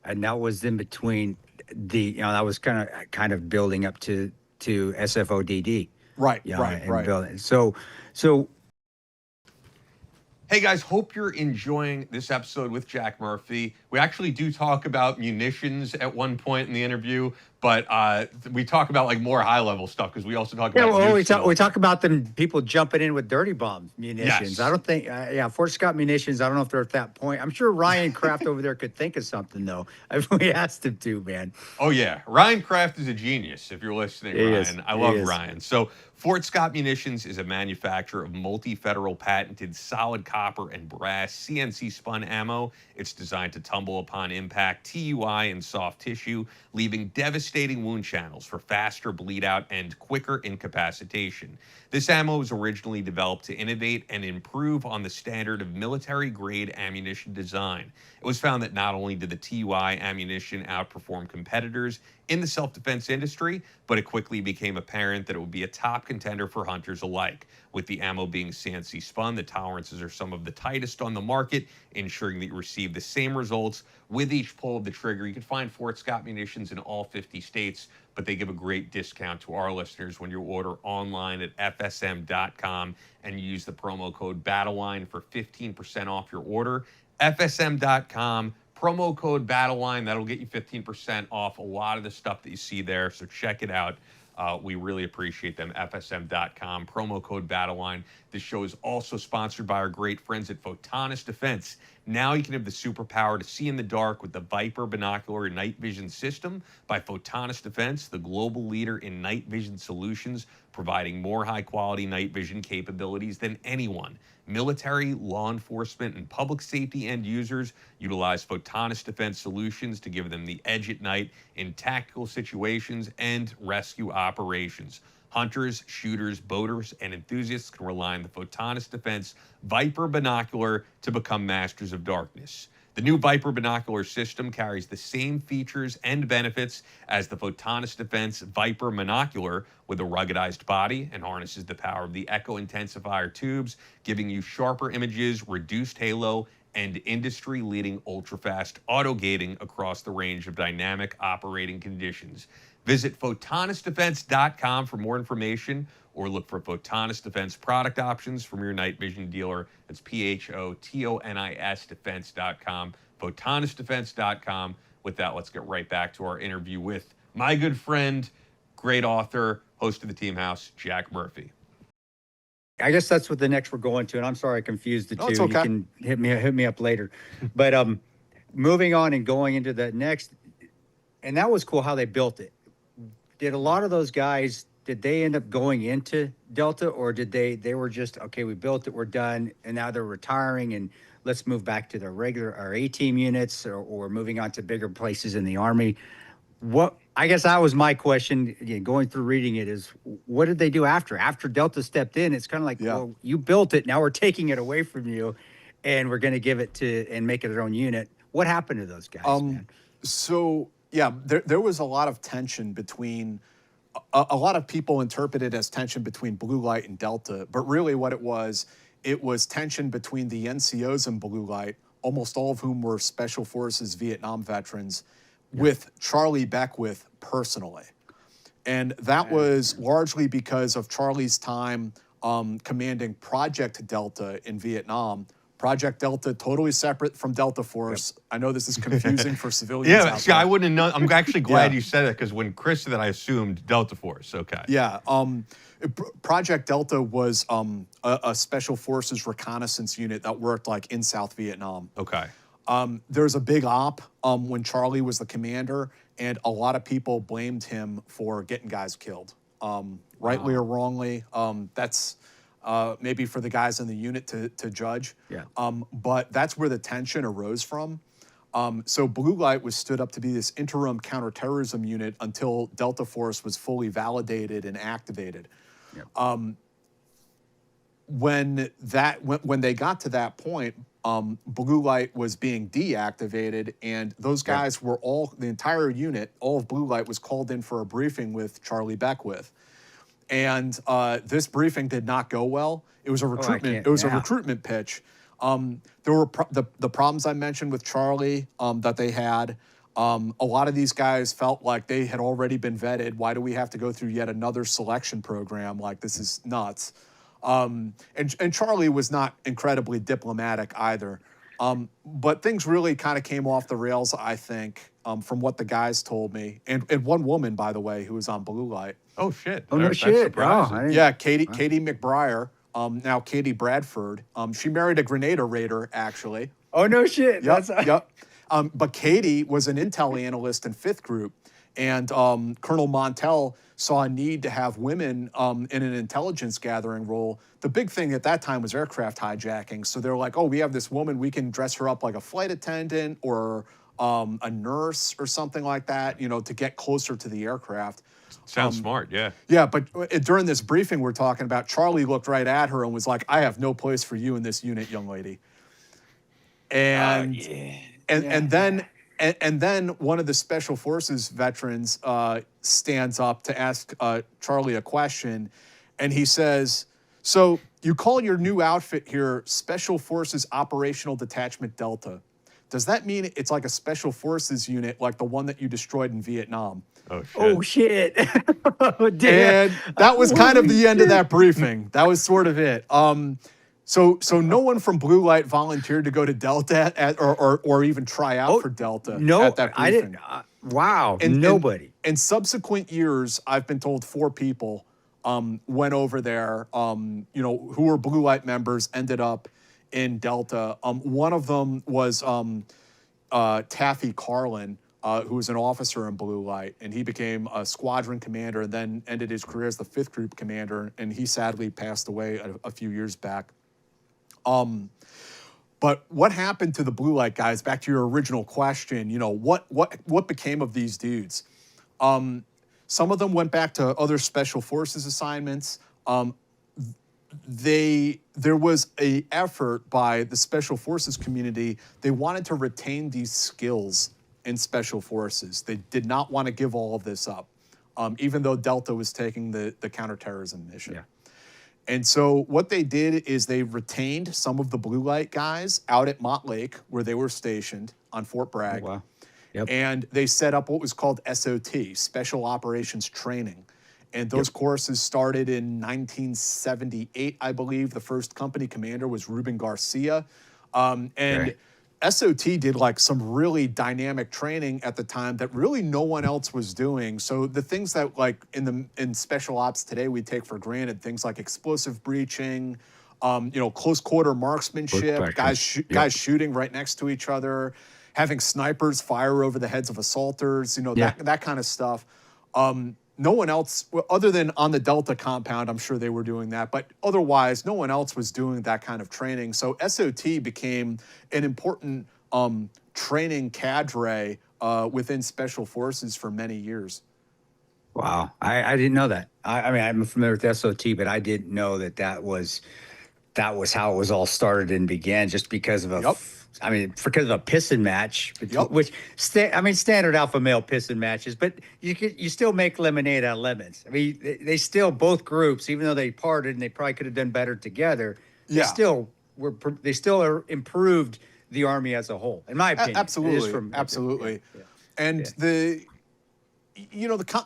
And that was in between that was kind of building up to SFODD. Right. Building. So. Hey guys, hope you're enjoying this episode with Jack Murphy. We actually do talk about munitions at one point in the interview, but we talk about, like, more high-level stuff, because we also talk about we talk about them people jumping in with dirty bomb munitions. Yes. I don't think Fort Scott munitions. I don't know if they're at that point. I'm sure Ryan Kraft over there could think of something, though, if we asked him to, man. Oh yeah, Ryan Kraft is a genius. If you're listening, Ryan, I love Ryan. So Fort Scott Munitions is a manufacturer of multi-federal patented solid copper and brass CNC spun ammo. It's designed to tumble upon impact, TUI, and soft tissue, leaving devastating wound channels for faster bleed out and quicker incapacitation. This ammo was originally developed to innovate and improve on the standard of military-grade ammunition design. It was found that not only did the TUI ammunition outperform competitors in the self-defense industry, but it quickly became apparent that it would be a top contender for hunters alike. With the ammo being CNC spun, the tolerances are some of the tightest on the market, ensuring that you receive the same results with each pull of the trigger. You can find Fort Scott Munitions in all 50 states, but they give a great discount to our listeners when you order online at FSM.com and use the promo code BATTLELINE for 15% off your order. FSM.com, promo code BATTLELINE. That'll get you 15% off a lot of the stuff that you see there, so check it out. We really appreciate them. FSM.com, promo code BATTLELINE. This show is also sponsored by our great friends at Photonis Defense. Now you can have the superpower to see in the dark with the Viper Binocular Night Vision System by Photonis Defense, the global leader in night vision solutions, providing more high-quality night vision capabilities than anyone. Military, law enforcement, and public safety end users utilize Photonis Defense solutions to give them the edge at night in tactical situations and rescue operations. Hunters, shooters, boaters, and enthusiasts can rely on the Photonis Defense Viper Binocular to become masters of darkness. The new Viper Binocular system carries the same features and benefits as the Photonis Defense Viper Monocular, with a ruggedized body, and harnesses the power of the Echo Intensifier tubes, giving you sharper images, reduced halo, and industry-leading ultra-fast auto gating across the range of dynamic operating conditions. Visit photonisdefense.com for more information, or look for Photonis Defense product options from your night vision dealer. That's PHOTONIS defense.com, photonisdefense.com. With that, let's get right back to our interview with my good friend, great author, host of the Team House, Jack Murphy. I guess that's what the next we're going to, and I'm sorry I confused the two. it's okay. You can hit me up later. But moving on and going into the next, and that was cool how they built it. Did a lot of those guys, did they end up going into Delta, or did they were just, okay, we built it, we're done, and now they're retiring and let's move back to their regular, our A-team units, or moving on to bigger places in the Army? What, I guess that was my question, again, going through reading it, is what did they do after Delta stepped in? It's kind of like, well, you built it, now we're taking it away from you, and we're going to give it to and make it their own unit. What happened to those guys, man? So yeah, there was a lot of tension between, a lot of people interpret it as tension between Blue Light and Delta, but really what it was tension between the NCOs and Blue Light, almost all of whom were Special Forces Vietnam veterans, with Charlie Beckwith personally. And that was largely because of Charlie's time commanding Project Delta in Vietnam. Project Delta, totally separate from Delta Force. I know this is confusing for civilians out See, there. I wouldn't know. I'm actually glad you said that, because when Chris said that, I assumed Delta Force. Okay. Yeah. Project Delta was a Special Forces reconnaissance unit that worked like in South Vietnam. Okay. There was a big op when Charlie was the commander, and a lot of people blamed him for getting guys killed, rightly or wrongly. That's maybe for the guys in the unit to judge. Yeah. But that's where the tension arose from. So Blue Light was stood up to be this interim counterterrorism unit until Delta Force was fully validated and activated. Yep. When they got to that point, Blue Light was being deactivated, and those guys were the entire unit, all of Blue Light was called in for a briefing with Charlie Beckwith. And this briefing did not go well. It was a recruitment. A recruitment pitch. There were the problems I mentioned with Charlie that they had. A lot of these guys felt like they had already been vetted. Why do we have to go through yet another selection program? Like, this is nuts. And Charlie was not incredibly diplomatic either. But things really kind of came off the rails, I think, from what the guys told me. And one woman, by the way, who was on Blue Light. Oh, shit. Oh, no That's shit. surprising. Yeah, Katie McBriar, now Katie Bradford. She married a Grenada Raider, actually. Oh, no shit. Yep. But Katie was an intel analyst in 5th Group, and Colonel Montel saw a need to have women in an intelligence gathering role. The big thing at that time was aircraft hijacking. So they're like, oh, we have this woman, we can dress her up like a flight attendant or a nurse or something like that, to get closer to the aircraft. Sounds smart, yeah. Yeah, but during this briefing we're talking about, Charlie looked right at her and was like, I have no place for you in this unit, young lady. And then one of the Special Forces veterans stands up to ask Charlie a question, and he says, so you call your new outfit here Special Forces Operational Detachment Delta. Does that mean it's like a Special Forces unit like the one that you destroyed in Vietnam? Oh, shit. Oh, damn. And that was kind of the end of that briefing. That was sort of it. So no one from Blue Light volunteered to go to Delta or even try out for Delta at that briefing. I didn't. Wow, nobody. In subsequent years, I've been told 4 people went over there, who were Blue Light members, ended up in Delta. One of them was Taffy Carlin, who was an officer in Blue Light, and he became a squadron commander and then ended his career as the 5th Group commander, and he sadly passed away a few years back. But what happened to the Blue Light guys? Back to your original question, what became of these dudes? Some of them went back to other Special Forces assignments. There was an effort by the Special Forces community. They wanted to retain these skills in Special Forces. They did not want to give all of this up, even though Delta was taking the counterterrorism mission. Yeah. And so what they did is they retained some of the blue light guys out at Mott Lake where they were stationed on Fort Bragg. Oh, wow. Yep. And they set up what was called SOT, Special Operations Training. And those courses started in 1978, I believe. The first company commander was Ruben Garcia. And SOT did like some really dynamic training at the time that really no one else was doing. So the things that like in special ops today we take for granted, things like explosive breaching, close quarter marksmanship, guys shooting right next to each other, having snipers fire over the heads of assaulters, that kind of stuff. No one else, other than on the Delta compound, I'm sure they were doing that, but otherwise, no one else was doing that kind of training. So SOT became an important training cadre within Special Forces for many years. Wow, I didn't know that. I mean, I'm familiar with SOT, but I didn't know that was how it was all started and began, just because of because of a pissing match, which standard alpha male pissing matches, but you still make lemonade out of lemons. I mean, they still, both groups, even though they parted and they probably could have done better together, they still improved the Army as a whole, in my opinion. Absolutely. And the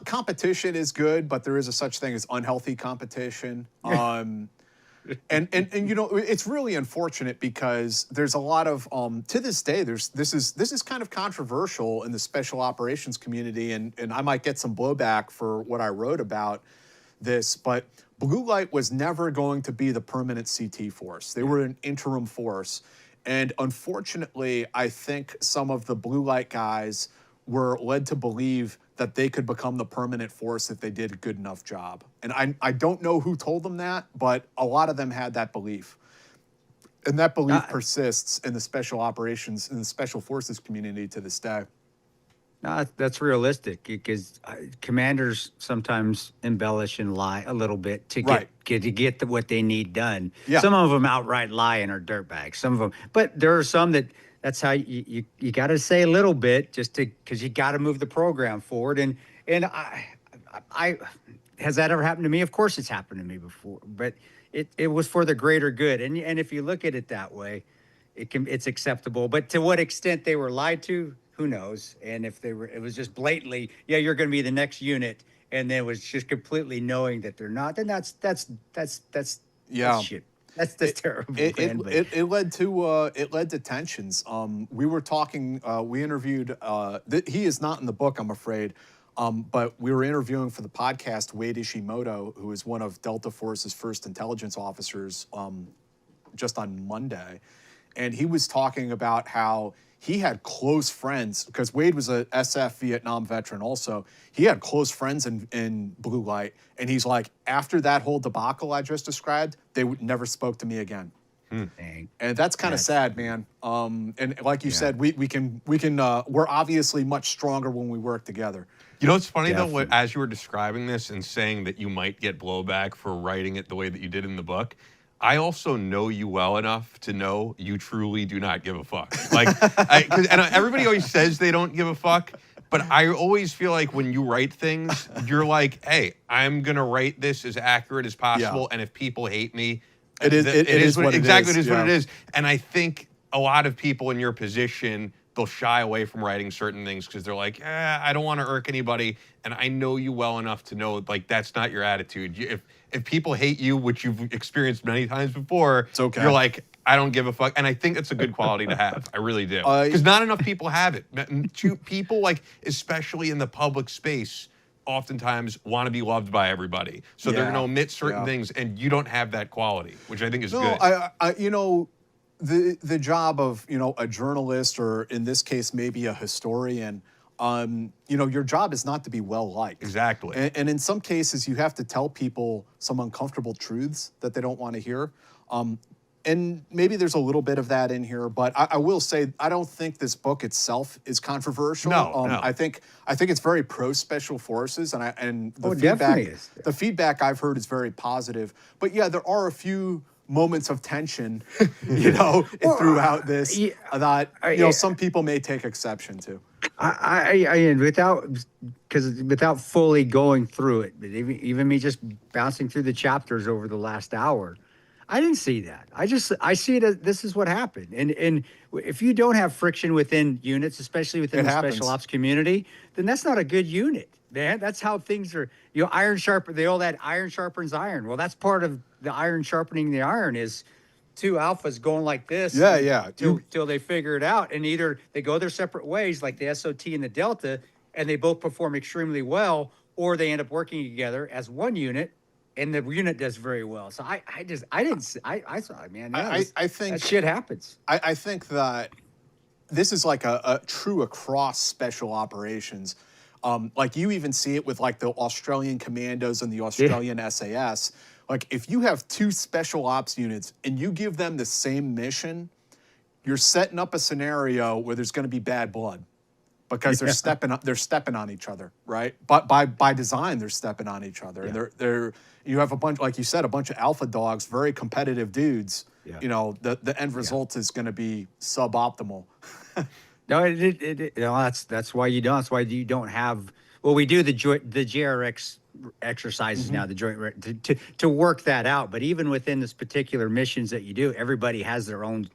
competition is good, but there is a such thing as unhealthy competition. And it's really unfortunate because there's a lot of to this day this is kind of controversial in the special operations community, and I might get some blowback for what I wrote about this, but blue light was never going to be the permanent CT force. They were an interim force, and unfortunately, I think some of the blue light guys were led to believe that they could become the permanent force if they did a good enough job. And I don't know who told them that, but a lot of them had that belief. And that belief persists in the special operations, in the special forces community to this day. No, that's realistic, because commanders sometimes embellish and lie a little bit to get what they need done. Yeah. Some of them outright lie and are dirtbags. Some of them, but there are some that's how you got to say a little bit because you got to move the program forward. And I has that ever happened to me? Of course, it's happened to me before, but it was for the greater good. And if you look at it that way, it's acceptable. But to what extent they were lied to, who knows? And if it was just blatantly, you're going to be the next unit, and then it was just completely knowing that they're not, then that's shit. That's terrible. It led to tensions. We were talking. We interviewed. He is not in the book, I'm afraid. But we were interviewing for the podcast Wade Ishimoto, who is one of Delta Force's first intelligence officers, just on Monday, and he was talking about how he had close friends, because Wade was a SF Vietnam veteran also. He had close friends in Blue Light, and he's like, after that whole debacle I just described, they never spoke to me again. Dang. And that's kind of sad, man. And like you said, we're obviously much stronger when we work together. You know what's funny though, as you were describing this and saying that you might get blowback for writing it the way that you did in the book, I also know you well enough to know you truly do not give a fuck. Like, everybody always says they don't give a fuck, but I always feel like when you write things, you're like, hey, I'm gonna write this as accurate as possible, and if people hate me, it is what it is. And I think a lot of people in your position, they'll shy away from writing certain things because they're like, I don't want to irk anybody. And I know you well enough to know, like, that's not your attitude. If people hate you, which you've experienced many times before, it's okay. You're like, I don't give a fuck. And I think it's a good quality to have. I really do. Because not enough people have it. People, like, especially in the public space, oftentimes want to be loved by everybody. So they're going to omit certain things, and you don't have that quality, which I think is good. The job of, a journalist, or in this case, maybe a historian, your job is not to be well-liked. Exactly. And in some cases, you have to tell people some uncomfortable truths that they don't want to hear. And maybe there's a little bit of that in here, but I will say, I don't think this book itself is controversial. No. I think it's very pro-special forces, and the feedback I've heard is very positive. But yeah, there are a few moments of tension, throughout this that some people may take exception to. And without fully going through it, but even me just bouncing through the chapters over the last hour, I didn't see that. I see it as this is what happened. And if you don't have friction within units, especially within the special ops community, then that's not a good unit, man. That's how things are. Iron sharpen. They all that iron sharpens iron. Well, that's part of the iron sharpening the iron is two alphas going like this. Yeah. Till they figure it out. And either they go their separate ways, like the SOT and the Delta, and they both perform extremely well, or they end up working together as one unit, and the unit does very well. So I saw, man. I think that shit happens. I think that this is like a true across special operations. Like you even see it with like the Australian Commandos and the Australian SAS. Like if you have two special ops units and you give them the same mission, you're setting up a scenario where there's going to be bad blood because they're stepping on each other, right? But by design, they're stepping on each other. And they're you have a bunch, like you said, a bunch of alpha dogs, very competitive dudes. Yeah. The end result is going to be suboptimal. No, that's why you don't. That's why you don't have. Well, we do the JRX exercises now, the joint to work that out. But even within this particular missions that you do, everybody has their own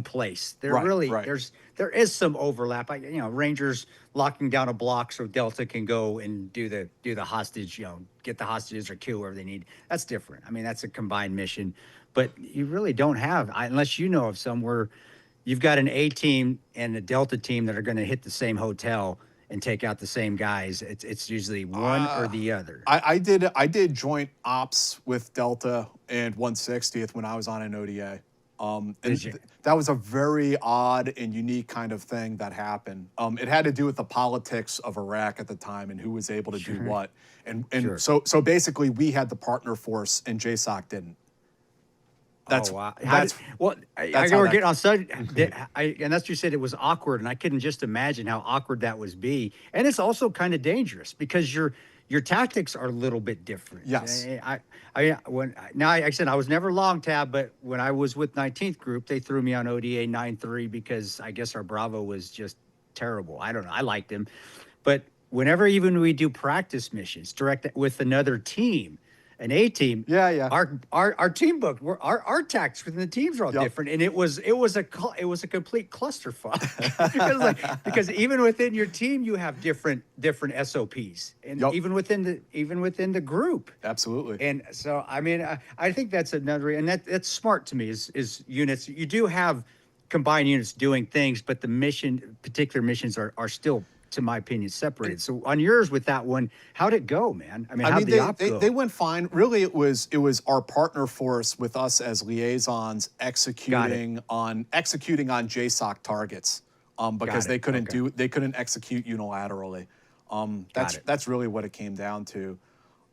place. There is some overlap. Rangers locking down a block so Delta can go and do the hostage. Get the hostages or kill whoever they need. That's different. I mean, that's a combined mission. But you really don't have, unless you know of somewhere. You've got an A team and a Delta team that are going to hit the same hotel and take out the same guys. It's usually one or the other. I did joint ops with Delta and 160th when I was on an ODA. That was a very odd and unique kind of thing that happened. It had to do with the politics of Iraq at the time and who was able to do what. And so basically we had the partner force and JSOC didn't. That's wow. I were getting on subject, and that's you said it was awkward, and I couldn't just imagine how awkward that was be. And it's also kind of dangerous because your tactics are a little bit different. Yes. I said I was never long tab, but when I was with 19th Group, they threw me on ODA 9-3 because I guess our Bravo was just terrible. I don't know. I liked him, but whenever even we do practice missions direct with another team. An A team, Our team book, our tactics within the teams are all different, and it was a complete clusterfuck. because even within your team, you have different SOPs, and even within the group, absolutely. And so, I mean, I think that's another, and that's smart to me is units. You do have combined units doing things, but the particular missions are still, to my opinion, separated. So on yours with that one, how'd it go, man? I mean, how'd the op go? They went fine. Really, it was our partner force with us as liaisons executing on JSOC targets because they couldn't execute unilaterally. That's really what it came down to.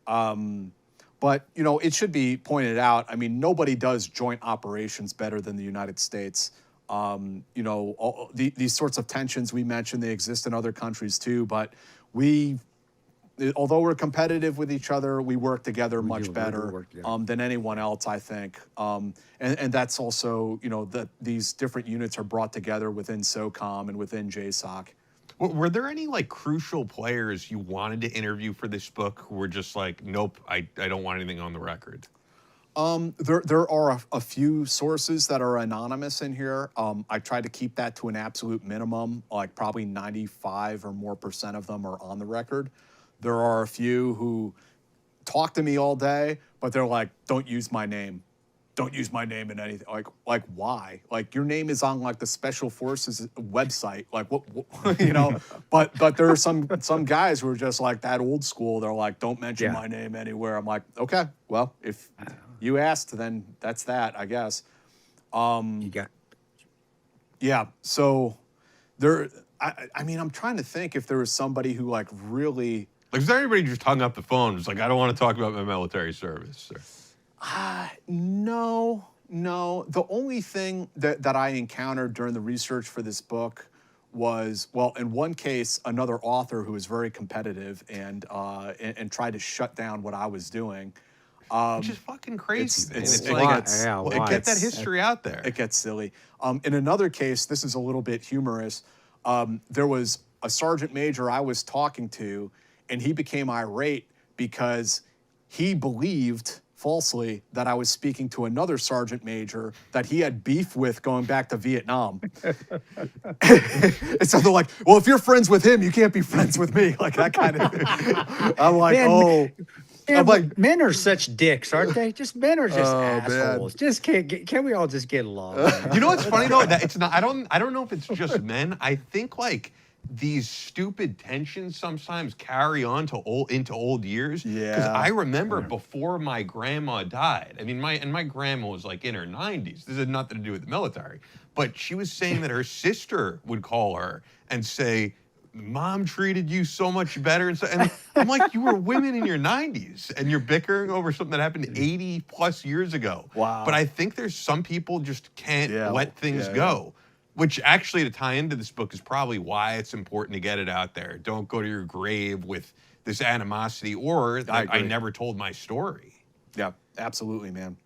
But it should be pointed out. I mean, nobody does joint operations better than the United States. These sorts of tensions we mentioned, they exist in other countries too, but although we're competitive with each other, we work together much better than anyone else, I think. And that's also, that these different units are brought together within SOCOM and within JSOC. Were there any crucial players you wanted to interview for this book who were just like, nope, I don't want anything on the record? There are a few sources that are anonymous in here. I try to keep that to an absolute minimum, like probably 95% or more of them are on the record. There are a few who talk to me all day, but they're like, don't use my name. Don't use my name in anything. Like why? Like your name is on like the Special Forces website. Like what But there are some guys who are just like that old school. They're like, don't mention my name anywhere. I'm like, okay, well, if you asked, then that's that, I guess. Yeah. So there. I mean, I'm trying to think if there was somebody who really. Is there anybody just hung up the phone? It's like, I don't want to talk about my military service. No. The only thing that I encountered during the research for this book was, well, in one case, another author who was very competitive and tried to shut down what I was doing. Which is fucking crazy. Get that history out there. It gets silly. In another case, this is a little bit humorous. There was a sergeant major I was talking to, and he became irate because he believed falsely that I was speaking to another sergeant major that he had beef with going back to Vietnam. And so they're like, well, if you're friends with him, you can't be friends with me. Like that kind of thing. I'm like, Man, oh. Man, I'm like, men are such dicks, aren't they? Just men are just man. assholes. Just can we all just get along? Man? You know what's funny though? That it's not. I don't know if it's just men. I think like these stupid tensions sometimes carry on to into old years. Because Yeah. I remember before my grandma died. I mean, my grandma was like in her 90s. This had nothing to do with the military. But she was saying that her sister would call her and say, Mom treated you so much better. And I'm like, you were women in your 90s and you're bickering over something that happened 80 plus years ago. Wow. But I think there's some people just can't let things yeah. go. Which actually, to tie into this book, is probably why it's important to get it out there. Don't go to your grave with this animosity or that I never told my story. Yeah, absolutely, man.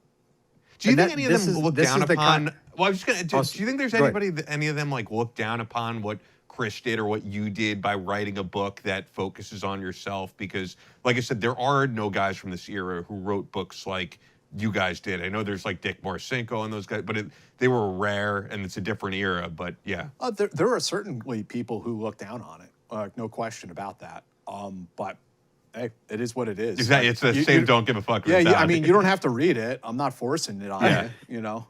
Do you think any of them look down upon? Well, I was just gonna. Do you think there's anybody, any of them, like look down upon what Chris did or what you did by writing a book that focuses on yourself? Because, like I said, there are no guys from this era who wrote books like you guys did. I know there's like Dick Marcinko and those guys, but they were rare and it's a different era. But yeah, there are certainly people who look down on it. No question about that. But hey, it is what it is. Exactly. It's the same. Don't give a fuck. Yeah, I mean, you don't have to read it. I'm not forcing it on you. You know.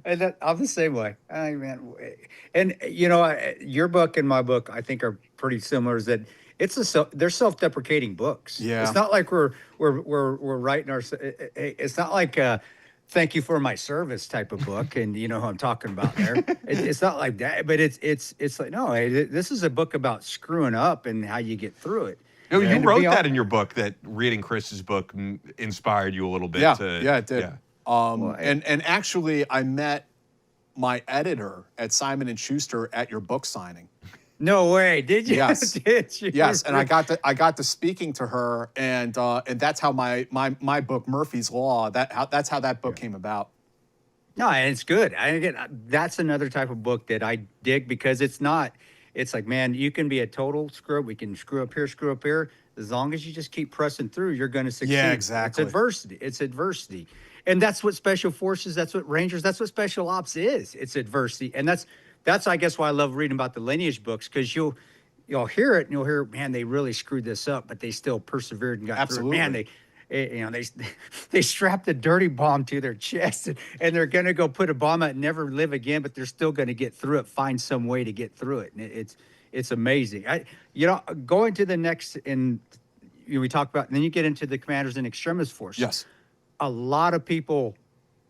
And I'm the same way. I mean, and you know, your book and my book, I think, are pretty similar. Is that they're self-deprecating books. Yeah. It's not like we're writing our. It's not like thank you for my service type of book, and you know who I'm talking about there. It's not like that, but it's like no, this is a book about screwing up and how you get through it. You wrote that in your book, that reading Chris's book inspired you a little bit. Yeah, to, it did. Yeah. And actually, I met my editor at Simon & Schuster at your book signing. No way, did you? Yes, Did you? yes. And I got to speaking to her, and that's how my book Murphy's Law. That's how that book came about. No, and it's good. That's another type of book that I dig because it's not. It's like, man, you can be a total screw up. We can screw up here. As long as you just keep pressing through, you're going to succeed. Yeah, exactly. It's adversity. And that's what special forces, that's what Rangers, that's what special ops is. It's adversity. And that's I guess why I love reading about the lineage books, because you'll hear it and you'll hear, man, they really screwed this up, but they still persevered and got through it. Man, they strapped a dirty bomb to their chest and they're going to go put a bomb out and never live again, but they're still going to get through it, find some way to get through it. And it's amazing. Going to the next, and we talk about, and then you get into the commanders in extremis force. Yes. A lot of people,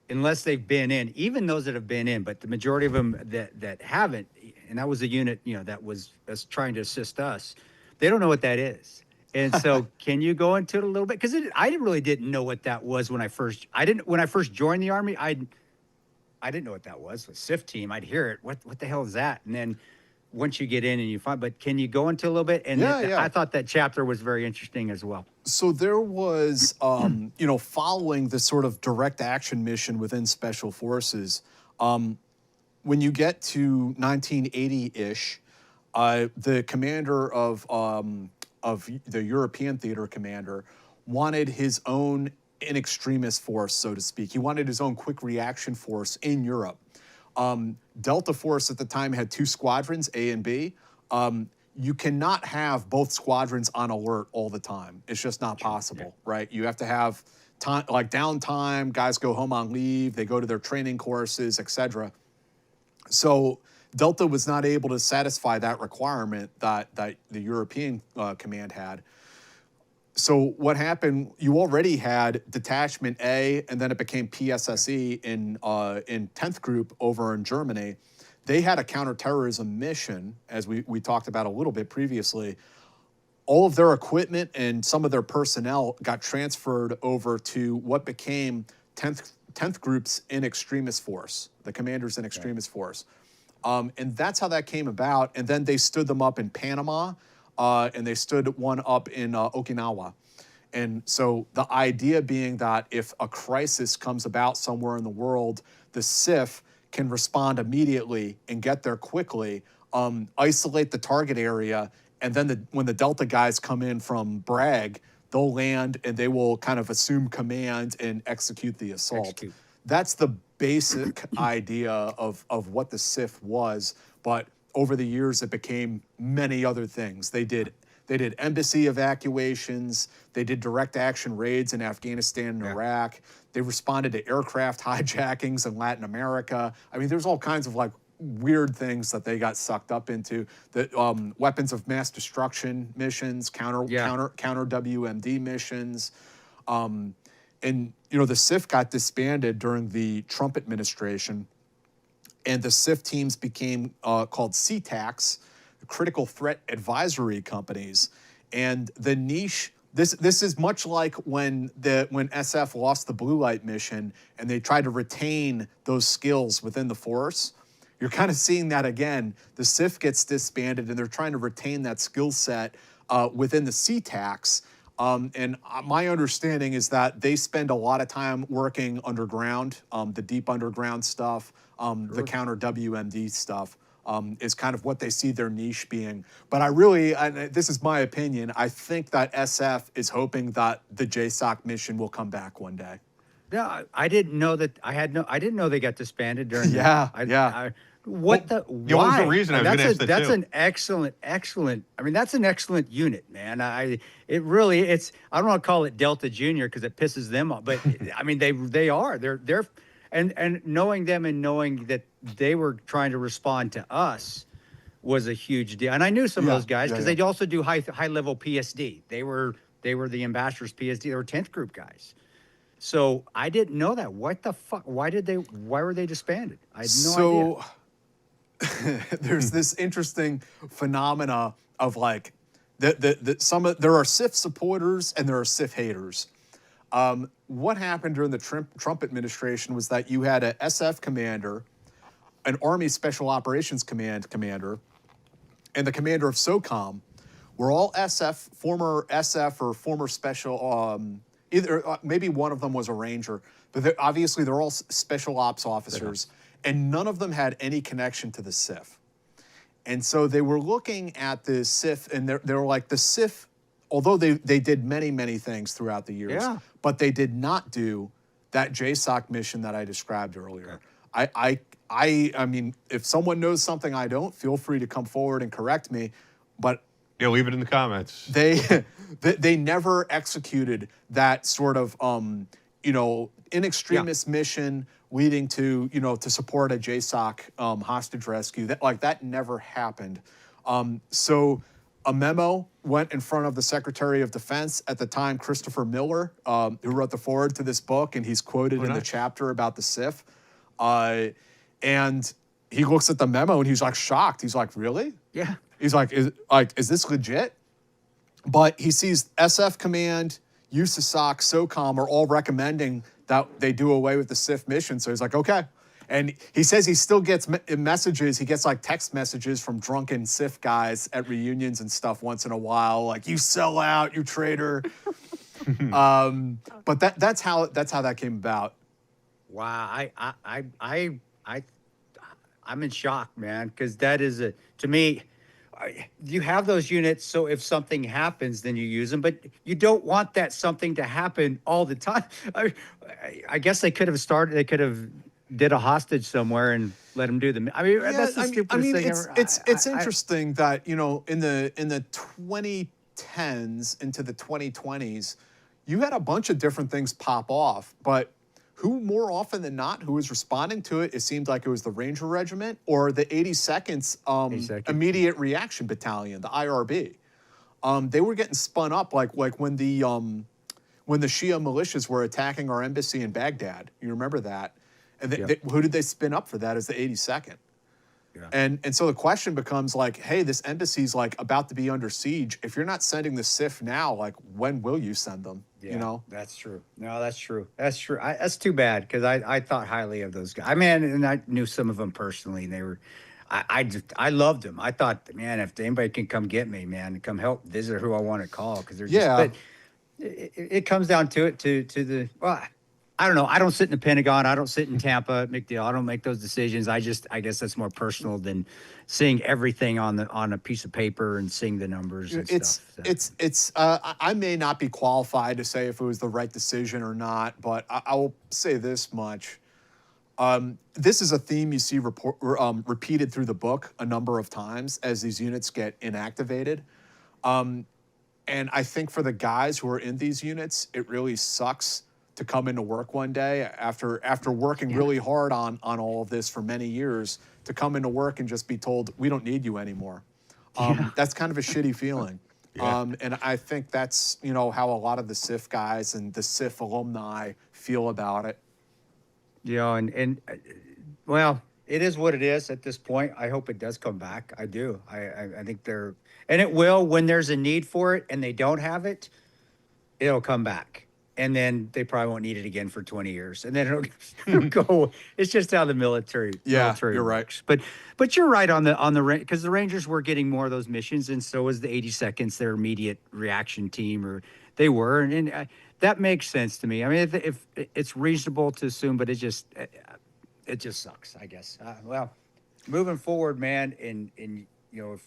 unless they've been in, even those that have been in, but the majority of them that haven't, and that was a unit, that was trying to assist us, they don't know what that is. And so, can you go into it a little bit? Because I really didn't know what that was when I first joined the Army. I didn't know what that was. The SIF team, I'd hear it. What the hell is that? And then once you get in and you find, but can you go into a little bit? And I thought that chapter was very interesting as well. So there was, following the sort of direct action mission within Special Forces, when you get to 1980-ish, the commander of the European theater commander wanted his own in extremis force, so to speak. He wanted his own quick reaction force in Europe. Delta Force at the time had 2 squadrons, A and B. You cannot have both squadrons on alert all the time. It's just not possible, right? You have to have time, like downtime. Guys go home on leave. They go to their training courses, etc. So Delta was not able to satisfy that requirement that the European command had. So what happened, you already had Detachment A, and then it became PSSE in 10th Group over in Germany. They had a counterterrorism mission, as we talked about a little bit previously. All of their equipment and some of their personnel got transferred over to what became 10th Group's in extremis force, the commanders in extremis force. And that's how that came about. And then they stood them up in Panama, and they stood one up in Okinawa. And so the idea being that if a crisis comes about somewhere in the world, the SIF can respond immediately and get there quickly isolate the target area, and then when the Delta guys come in from Bragg, they'll land and they will kind of assume command and execute the assault. That's the basic idea of what the SIF was, but over the years it became many other things. They did embassy evacuations, they did direct action raids in Afghanistan and Iraq, they responded to aircraft hijackings in Latin America. I mean, there's all kinds of like weird things that they got sucked up into. The weapons of mass destruction missions, counter WMD missions. And you know, the SIF got disbanded during the Trump administration, and the SIF teams became called CTACs, Critical Threat Advisory Companies. And the niche, this is much like when SF lost the Blue Light mission and they tried to retain those skills within the force. You're kind of seeing that again. The SIF gets disbanded and they're trying to retain that skill set within the CTACs. And my understanding is that they spend a lot of time working underground, the deep underground stuff, the counter WMD stuff. Is kind of what they see their niche being. But this is my opinion, I think that SF is hoping that the JSOC mission will come back one day. Yeah, I didn't know that. I didn't know they got disbanded during. Why? What was the reason? I was going to ask that That's too. an excellent. I mean, that's an excellent unit, man. I don't want to call it Delta Junior because it pisses them off, but I mean they're and knowing them and knowing that they were trying to respond to us was a huge deal. And I knew some of those guys because they also do high level PSD. They were the ambassadors PSD. They were 10th group guys. So I didn't know that. What the fuck? Why were they disbanded? I had no idea. There's this interesting phenomena of like there are SIF supporters and there are SIF haters. What happened during the Trump administration was that you had a SF commander, an Army Special Operations Command commander, and the commander of SOCOM were all former SF or former special, maybe one of them was a Ranger, but obviously they're all special ops officers, and none of them had any connection to the SIF. And so they were looking at the SIF, and they were like, the SIF, although they did many, many things throughout the years, but they did not do that JSOC mission that I described earlier. I mean, if someone knows something I don't, feel free to come forward and correct me, but yeah, leave it in the comments. They never executed that sort of in extremis mission leading to to support a JSOC hostage rescue. That never happened. So a memo went in front of the Secretary of Defense at the time, Christopher Miller, who wrote the foreword to this book, and he's quoted in the chapter about the SIF. And he looks at the memo and he's like shocked. He's like, really? Yeah. He's like, is this legit? But he sees SF Command, USASOC, SOCOM are all recommending that they do away with the SIF mission. So he's like, okay. And he says he still gets messages. He gets like text messages from drunken SIF guys at reunions and stuff once in a while, like, you sell out, you traitor. But that's how that came about. Wow, I'm in shock, man, because that is to me. You have those units, so if something happens, then you use them. But you don't want that something to happen all the time. I guess they could have started. They could have did a hostage somewhere and let them do them. I mean, that's the stupidest thing ever. It's interesting that in the 2010s into the 2020s, you had a bunch of different things pop off, but who more often than not who was responding to it seemed like it was the Ranger Regiment or the 82nd Immediate Reaction Battalion, the IRB. They were getting spun up like when the Shia militias were attacking our embassy in Baghdad. You remember that? And who did they spin up for that as the 82nd? Yeah. And so the question becomes like, hey, this embassy's like about to be under siege. If you're not sending the SIF now, like when will you send them? Yeah, that's true. No, that's true. That's true. That's too bad because I thought highly of those guys. I mean, and I knew some of them personally, and they were, I loved them. I thought, man, if anybody can come get me, man, come help visit who I want to call because they're just. But it comes down to it to the well. I don't know. I don't sit in the Pentagon. I don't sit in Tampa, McDill. I don't make those decisions. I guess that's more personal than seeing everything on a piece of paper and seeing the numbers and stuff. So. I may not be qualified to say if it was the right decision or not, but I will say this much. This is a theme you see repeated through the book a number of times as these units get inactivated. And I think for the guys who are in these units, it really sucks to come into work one day after working really hard on all of this for many years, to come into work and just be told, we don't need you anymore. That's kind of a shitty feeling. And I think that's, how a lot of the SIF guys and the SIF alumni feel about it. Well, it is what it is at this point. I hope it does come back. I do. I think and it will when there's a need for it and they don't have it, it'll come back. And then they probably won't need it again for 20 years. And then it'll go. It's just how the military you're works. Right. But you're right on the because the Rangers were getting more of those missions, and so was the 82nds, their immediate reaction team, or they were. And that makes sense to me. I mean, if it's reasonable to assume, but it just sucks, I guess. Well, moving forward, man, and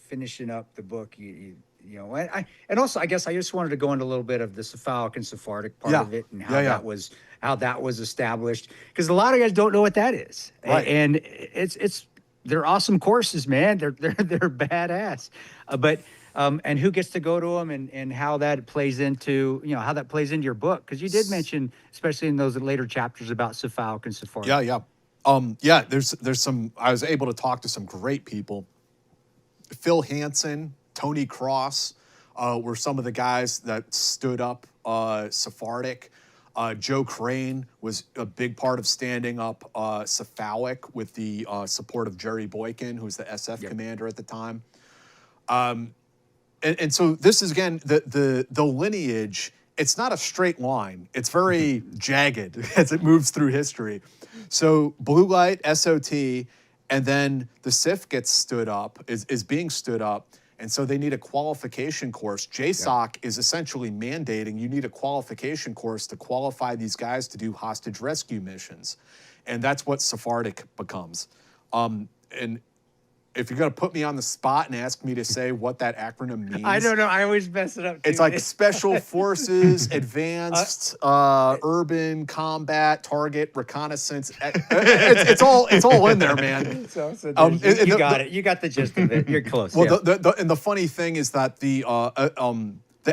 finishing up the book, and also I guess I just wanted to go into a little bit of the cephalic and Sephardic part of it and how that was established, because a lot of guys don't know what that is. Right. And they're awesome courses, man. They're badass. But and who gets to go to them, and how that plays into your book, because you did mention, especially in those later chapters, about cephalic and Sephardic. There's some. I was able to talk to some great people. Phil Hansen, Tony Cross were some of the guys that stood up Sephardic. Joe Crane was a big part of standing up cephalic with the support of Jerry Boykin, who was the SF commander at the time. And so this is, again, the lineage. It's not a straight line. It's very jagged as it moves through history. So blue light, SOT, and then the SIF gets stood up, is being stood up. And so they need a qualification course. JSOC is essentially mandating you need a qualification course to qualify these guys to do hostage rescue missions. And that's what Sephardic becomes. And if you're going to put me on the spot and ask me to say what that acronym means. I don't know. I always mess it up, too. It's like Special Forces, Advanced, Urban, Combat, Target, Reconnaissance. It's all in there, man. You got it. You got the gist of it. You're close. Well, and the funny thing is that the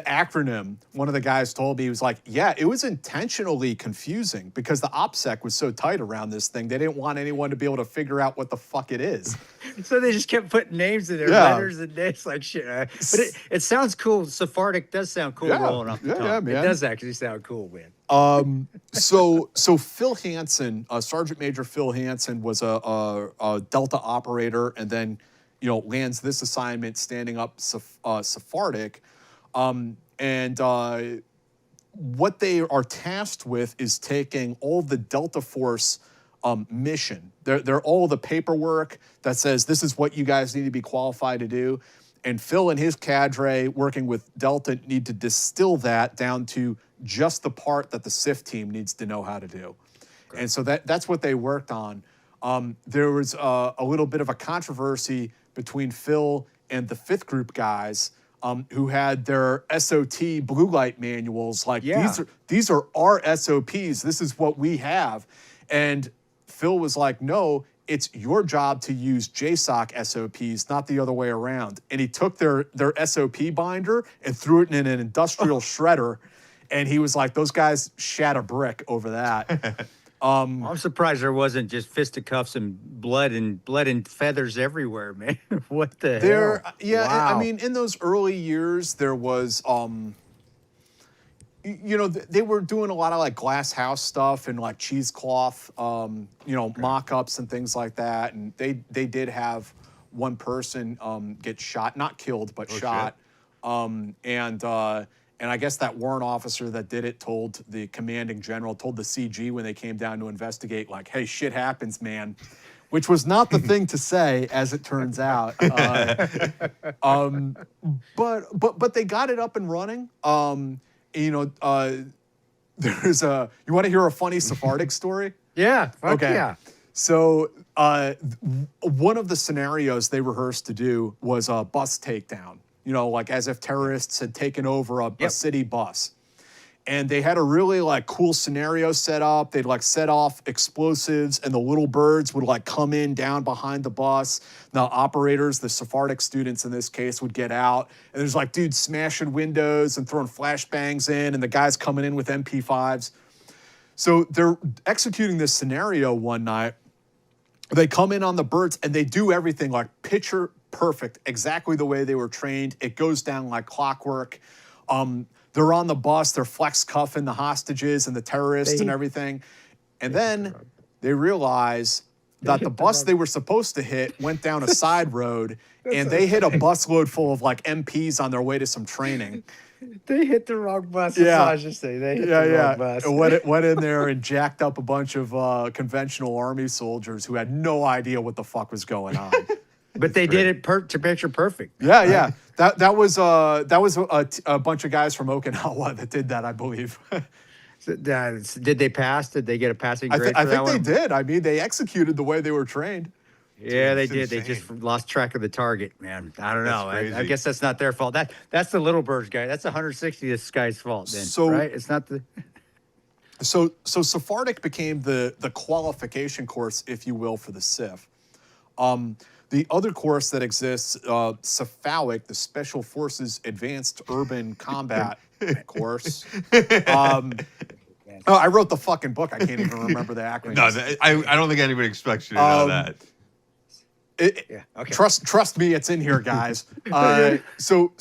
acronym, one of the guys told me, he was like, it was intentionally confusing because the OPSEC was so tight around this thing. They didn't want anyone to be able to figure out what the fuck it is. So they just kept putting names in there, letters and names like shit. But it sounds cool. Sephardic does sound cool rolling off the tongue. Yeah, man. It does actually sound cool, man. So Phil Hansen, Sergeant Major Phil Hansen, was a Delta operator, and then lands this assignment standing up Sephardic. What they are tasked with is taking all of the Delta Force mission. They're all the paperwork that says this is what you guys need to be qualified to do. And Phil and his cadre, working with Delta, need to distill that down to just the part that the SIF team needs to know how to do. Okay. And so that's what they worked on. There was a little bit of a controversy between Phil and the 5th Group guys, who had their SOT blue light manuals. Like, these are our SOPs. This is what we have. And Phil was like, no, it's your job to use JSOC SOPs, not the other way around. And he took their SOP binder and threw it in an industrial shredder. And he was like, those guys shat a brick over that. I'm surprised there wasn't just fisticuffs and blood and feathers everywhere, man. What the hell? Yeah, wow. I mean, in those early years, there was, they were doing a lot of like glass house stuff and like cheesecloth, mock-ups and things like that. And they did have one person get shot, not killed, but shot. And I guess that warrant officer that did it told the commanding general, told the CG when they came down to investigate, like, hey, shit happens, man. Which was not the thing to say, as it turns out. But they got it up and running. You want to hear a funny Sephardic story? Yeah. Fuck Okay. yeah. So one of the scenarios they rehearsed to do was a bus takedown, like as if terrorists had taken over a city bus. And they had a really like cool scenario set up. They'd like set off explosives and the little birds would like come in down behind the bus. Now operators, the Sephardic students in this case, would get out and there's like dudes smashing windows and throwing flashbangs in and the guys coming in with MP5s. So they're executing this scenario one night. They come in on the birds and they do everything like picture perfect, exactly the way they were trained. It goes down like clockwork. They're on the bus, they're flex cuffing the hostages and the terrorists and everything. And then they realize that the bus they were supposed to hit went down a side road and they hit a busload full of like MPs on their way to some training. They hit the wrong bus. That's what I was just saying. They hit the wrong bus. And went in there and jacked up a bunch of conventional army soldiers who had no idea what the fuck was going on. But they did it to picture perfect. Yeah, yeah. That was a bunch of guys from Okinawa that did that, I believe. Did they pass? Did they get a passing grade I for that think they one? did. I mean, they executed the way they were trained. Yeah, they It's did. They insane. just lost track of the target, man. I don't know. That's I crazy. guess that's not their fault. That's the little birds guy. That's 160th guy's fault then, So- right? It's not the... So Sephardic became the qualification course, if you will, for the SIF. The other course that exists, Cephalic, the Special Forces Advanced Urban Combat course. I wrote the fucking book. I can't even remember the acronym. No, I don't think anybody expects you to know that. Okay. Trust me, it's in here, guys. So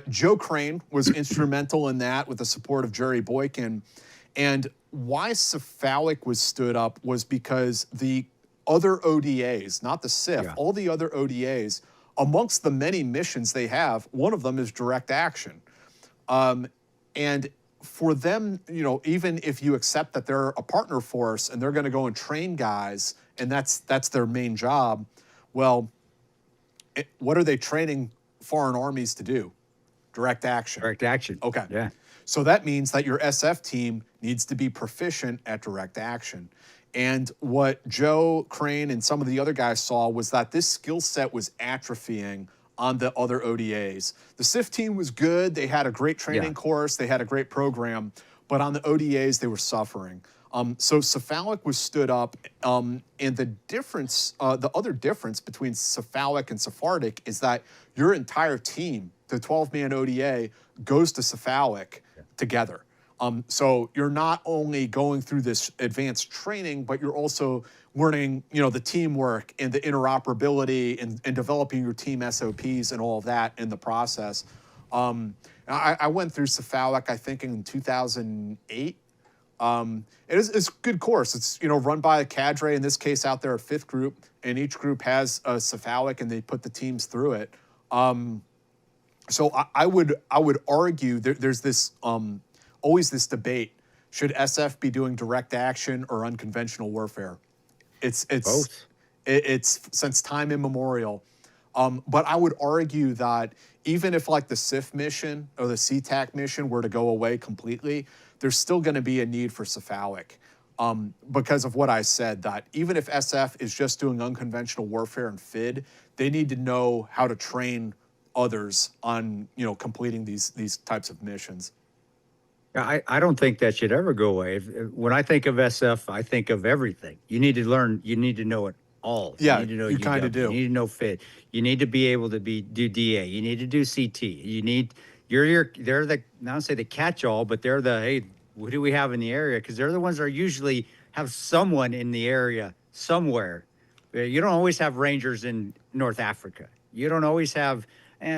Joe Crane was instrumental in that with the support of Jerry Boykin. And why Cephalic was stood up was because the other ODAs, not the SIF, all the other ODAs, amongst the many missions they have, one of them is direct action. And for them, even if you accept that they're a partner force and they're going to go and train guys, and that's their main job, well, what are they training foreign armies to do? Direct action. Direct action. Okay. Yeah. So that means that your SF team needs to be proficient at direct action. And what Joe Crane and some of the other guys saw was that this skill set was atrophying on the other ODAs. The SIF team was good. They had a great training course. They had a great program. But on the ODAs, they were suffering. So Cephalic was stood up. And the difference, the other difference between Cephalic and Sephardic is that your entire team, the 12-man ODA, goes to Cephalic together. So you're not only going through this advanced training, but you're also learning, the teamwork and the interoperability and developing your team SOPs and all of that in the process. I went through Cephalic, I think, in 2008. It's a good course. It's, run by a cadre, in this case out there at 5th Group, and each group has a Cephalic and they put the teams through it. So I would argue there's this, always this debate: should SF be doing direct action or unconventional warfare? It's Both. It's since time immemorial. But I would argue that even if like the SIF mission or the CTAC mission were to go away completely, there's still going to be a need for Cephalic. Because of what I said, that even if SF is just doing unconventional warfare and FID, they need to know how to train others on, completing these types of missions. I don't think that should ever go away. When I think of SF, I think of everything. You need to learn. You need to know it all. Yeah, you need to know you kinda UW. do. You need to know FIT. You need to be able to do DA. You need to do CT. They're the, not to say the catch-all, but they're the, hey, what do we have in the area? Because they're the ones that are usually have someone in the area somewhere. You don't always have Rangers in North Africa. You don't always have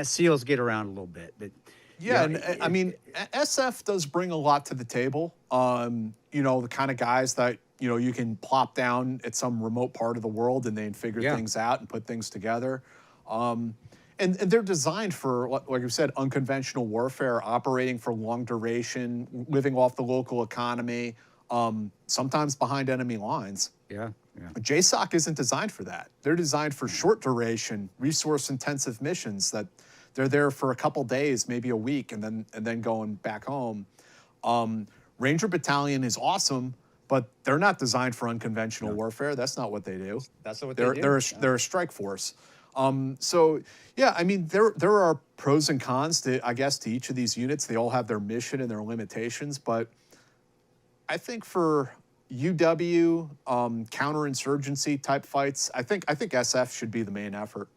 SEALs get around a little bit, but. Yeah, and I mean, SF does bring a lot to the table. The kind of guys that, you can plop down at some remote part of the world and they can figure things out and put things together. And they're designed for, like you said, unconventional warfare, operating for long duration, living off the local economy, sometimes behind enemy lines. Yeah. JSOC isn't designed for that. They're designed for short duration, resource-intensive missions that they're there for a couple days, maybe a week, and then going back home. Ranger Battalion is awesome, but they're not designed for unconventional warfare. That's not what they do. That's not what They're they do. they're a strike force. So yeah, I mean there are pros and cons to each of these units. They all have their mission and their limitations, but I think for UW counterinsurgency type fights, I think SF should be the main effort.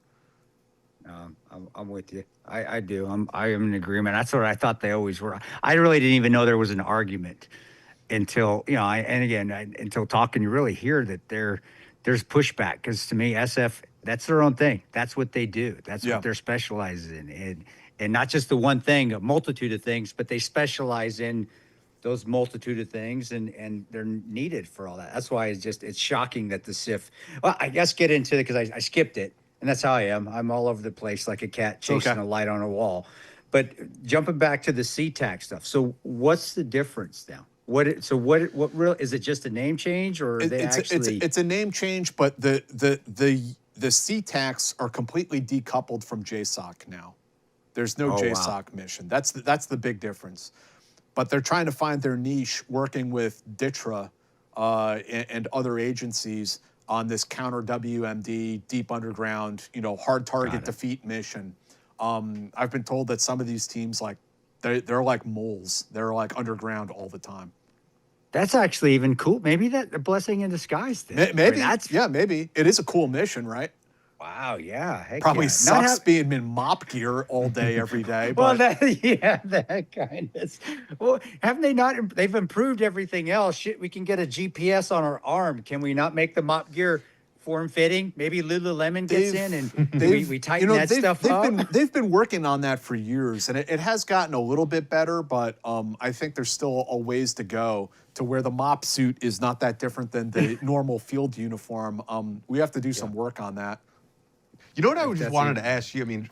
I'm with you. I do. I am in agreement. That's what I thought they always were. I really didn't even know there was an argument until, until talking, you really hear that there's pushback. Because to me, SF, that's their own thing. That's what they do. That's what they're specialized in. And not just the one thing, a multitude of things, but they specialize in those multitude of things, and they're needed for all that. That's why it's shocking that the SIF, well, I guess get into it because I skipped it. And that's how I am. I'm all over the place like a cat chasing a light on a wall. But jumping back to the SeaTac stuff. So what's the difference now? What real is it? Just a name change, or are they actually? It's a name change, but the SeaTacs are completely decoupled from JSOC now. There's no JSOC mission. That's the big difference. But they're trying to find their niche, working with DITRA and other agencies on this counter WMD, deep underground, hard target defeat mission. I've been told that some of these teams, like, they're like moles. They're like underground all the time. That's actually even cool. Maybe that's a blessing in disguise. Then. Maybe. Maybe. It is a cool mission, right? Wow, yeah. Heck Probably sucks being in mop gear all day, every day. But that kind of. Well, haven't they not? They've improved everything else. Shit, we can get a GPS on our arm. Can we not make the mop gear form-fitting? Maybe Lululemon gets in and we tighten that stuff up. They've been working on that for years, and it has gotten a little bit better, but I think there's still a ways to go to where the mop suit is not that different than the normal field uniform. We have to do some work on that. You know what I just wanted to ask you? I mean,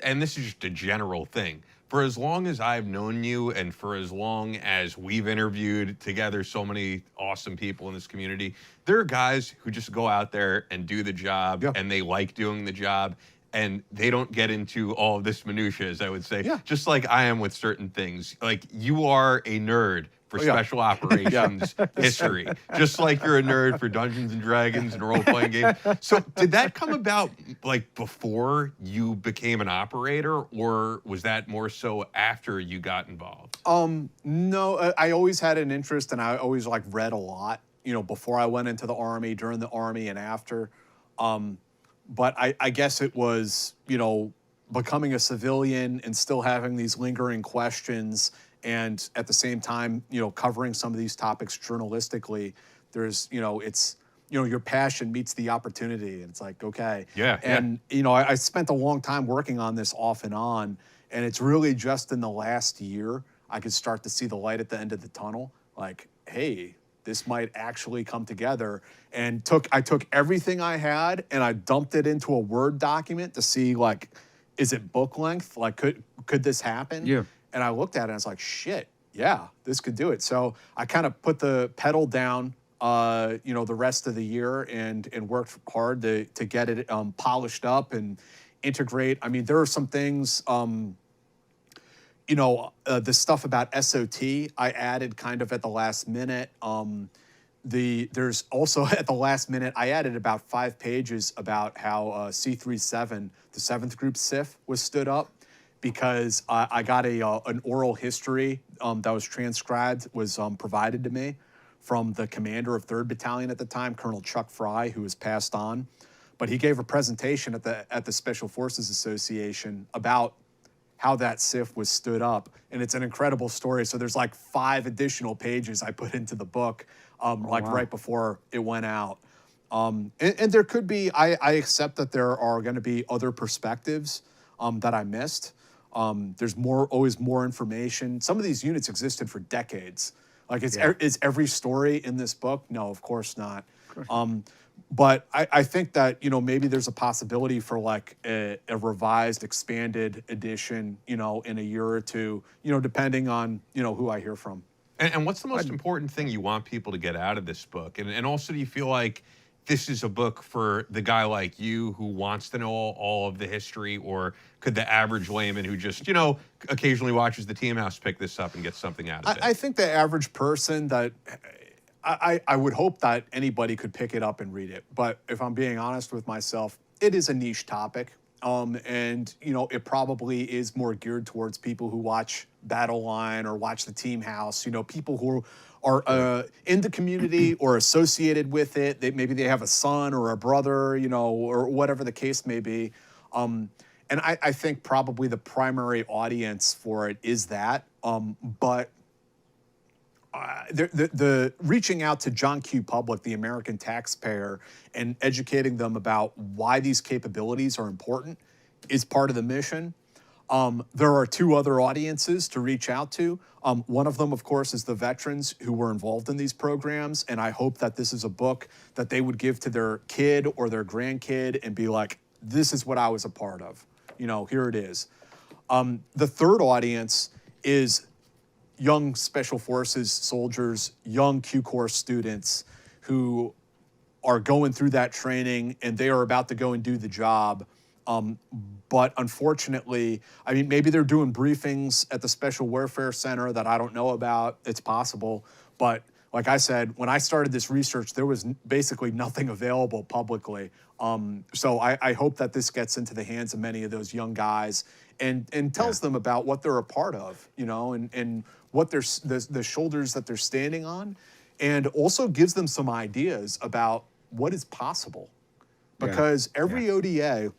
and this is just a general thing. For as long as I've known you and for as long as we've interviewed together so many awesome people in this community, there are guys who just go out there and do the job and they like doing the job and they don't get into all of this minutia, as I would say, just like I am with certain things. Like, you are a nerd for special operations history, just like you're a nerd for Dungeons and Dragons and role-playing games. So did that come about like before you became an operator, or was that more so after you got involved? No, I always had an interest, and I always read a lot, before I went into the Army, during the Army, and after. But I guess it was, becoming a civilian and still having these lingering questions, and at the same time, covering some of these topics journalistically. There's, it's, your passion meets the opportunity, and it's like, okay. Yeah. And, I spent a long time working on this off and on, and it's really just in the last year I could start to see the light at the end of the tunnel. Like, hey, this might actually come together. And I took everything I had and I dumped it into a Word document to see, like, is it book length? Like, could this happen? Yeah. And I looked at it and I was like, shit, yeah, this could do it. So I kind of put the pedal down, the rest of the year and worked hard to get it polished up and integrate. I mean, there are some things, the stuff about SOT I added kind of at the last minute. There's also at the last minute, I added about 5 pages about how C37, the 7th Group SIF, was stood up, because I got an oral history that was transcribed, was provided to me from the commander of 3rd Battalion at the time, Colonel Chuck Fry, who has passed on. But he gave a presentation at the Special Forces Association about how that SIF was stood up. And it's an incredible story. So there's like 5 additional pages I put into the book, right before it went out. And there could be, I accept that there are going to be other perspectives that I missed. There's always more information. Some of these units existed for decades. Like, is every story in this book? No, of course not. But I think that, maybe there's a possibility for like a revised, expanded edition, in a year or two, depending on, who I hear from. And what's the most important thing you want people to get out of this book? And also, do you feel like this is a book for the guy like you who wants to know all of the history, or could the average layman who just, occasionally watches the Team House pick this up and get something out of it? I think the average person that I would hope that anybody could pick it up and read it. But if I'm being honest with myself, it is a niche topic. And, it probably is more geared towards people who watch Battle Line or watch the Team House, people who are in the community or associated with it. Maybe they have a son or a brother, or whatever the case may be. And I think probably the primary audience for it is that. But the reaching out to John Q. Public, the American taxpayer, and educating them about why these capabilities are important is part of the mission. There are two other audiences to reach out to. One of them, of course, is the veterans who were involved in these programs, and I hope that this is a book that they would give to their kid or their grandkid and be like, this is what I was a part of. Here it is. The third audience is young Special Forces soldiers, young Q Course students who are going through that training and they are about to go and do the job. But unfortunately, maybe they're doing briefings at the Special Warfare Center that I don't know about. It's possible. But like I said, when I started this research, there was basically nothing available publicly. So I hope that this gets into the hands of many of those young guys and tells them about what they're a part of, and what the shoulders that they're standing on, and also gives them some ideas about what is possible. Because every ODA,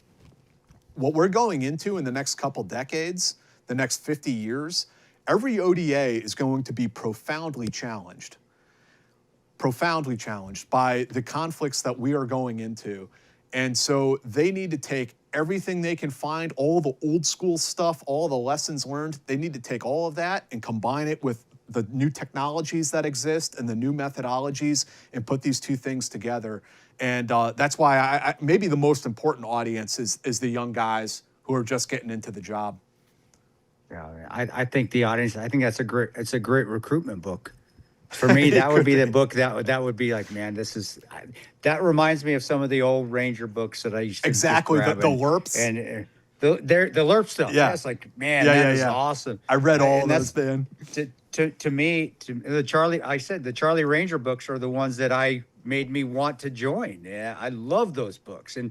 what we're going into in the next couple decades, the next 50 years, every ODA is going to be profoundly challenged by the conflicts that we are going into. And so they need to take everything they can find, all the old school stuff, all the lessons learned. They need to take all of that and combine it with the new technologies that exist and the new methodologies and put these two things together. And that's why I maybe the most important audience is the young guys who are just getting into the job. Yeah, I think the audience, I think it's a great recruitment book. For me, that would be the book that would be like, man, that reminds me of some of the old Ranger books that I used to exactly just grab the LURPs and the LURP stuff. Yeah, it's like, man, that is awesome. I read all of those, man. To me, the Charlie Ranger books are the ones that made me want to join. Yeah, I love those books, and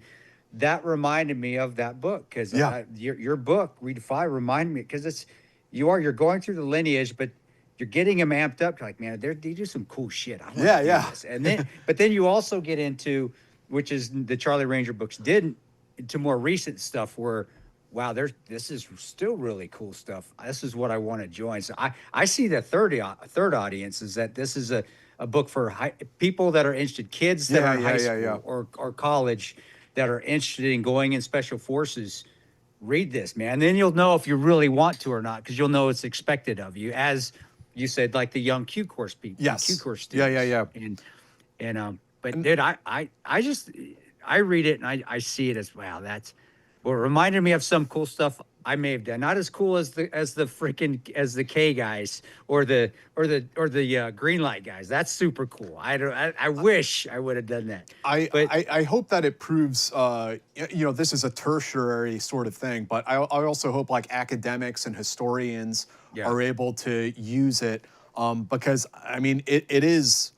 that reminded me of that book because your book, Defy, reminded me because you're going through the lineage, but you're getting them amped up. Like, man, they do some cool shit. I want to do this. And then, but then you also get into, which is the Charlie Ranger books didn't, into more recent stuff where, wow, this is still really cool stuff. This is what I want to join. So I see the third audience is that this is a book for people that are interested, kids that are in high school or college that are interested in going in special forces. Read this, man. And then you'll know if you really want to or not, because you'll know it's expected of you. As you said, like the young Q course people, Q course students. But dude, I read it and I see it as, wow, that's what reminded me of some cool stuff I may have done. Not as cool as the K guys or the green light guys. That's super cool. I wish I would have done that. I hope that it proves this is a tertiary sort of thing, but I also hope like academics and historians are able to use it because it is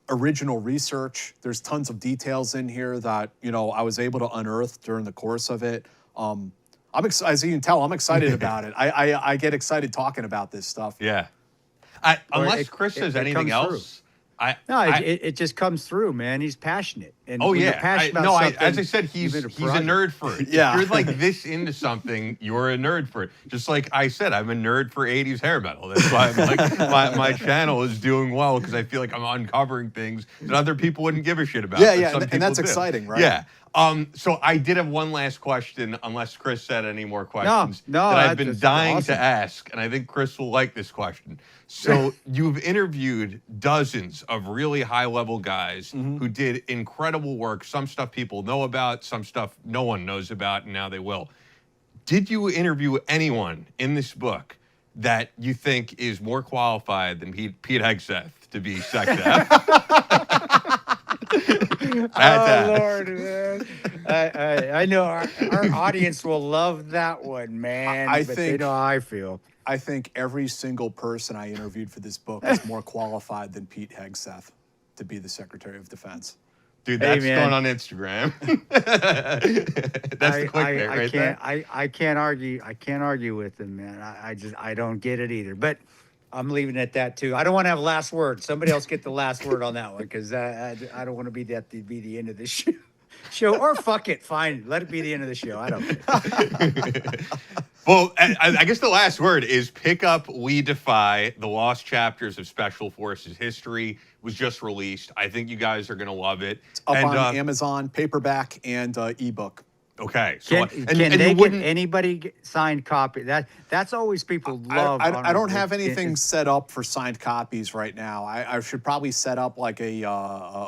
original research. There's tons of details in here that I was able to unearth during the course of it. As you can tell, I'm excited about it. I get excited talking about this stuff. Yeah. Unless Chris says anything else. It just comes through, man. He's passionate. And as I said, he's a nerd for it. Yeah. If you're like this into something, you're a nerd for it. Just like I said, I'm a nerd for 80s hair metal. That's why I'm like my channel is doing well because I feel like I'm uncovering things that other people wouldn't give a shit about. Yeah, and that's exciting, right? Yeah. So I did have one last question, unless Chris said any more questions that I've been dying to ask, and I think Chris will like this question. So you've interviewed dozens of really high-level guys who did incredible work, some stuff people know about, some stuff no one knows about, and now they will. Did you interview anyone in this book that you think is more qualified than Pete Hegseth to be SecDef? Oh Lord, man! I know our audience will love that one, man. I but think they know how I feel. I think every single person I interviewed for this book is more qualified than Pete Hegseth to be the Secretary of Defense. Dude, Hey, that's man. going on Instagram. That's the clickbait right there. I can't argue. I can't argue with him, man. I don't get it either. But I'm leaving it at that too. I don't want to have last word. Somebody else get the last word on that one because I don't want to be that to be the end of the show. Or fuck it, fine. Let it be the end of the show. I don't care. Well, I guess the last word is pick up We Defy, the lost chapters of Special Forces history. Was just released. I think you guys are going to love it. It's up on Amazon, paperback and ebook. Okay. So, Can they get anybody signed copy? That's always people love. I don't have anything set up for signed copies right now. I should probably set up like a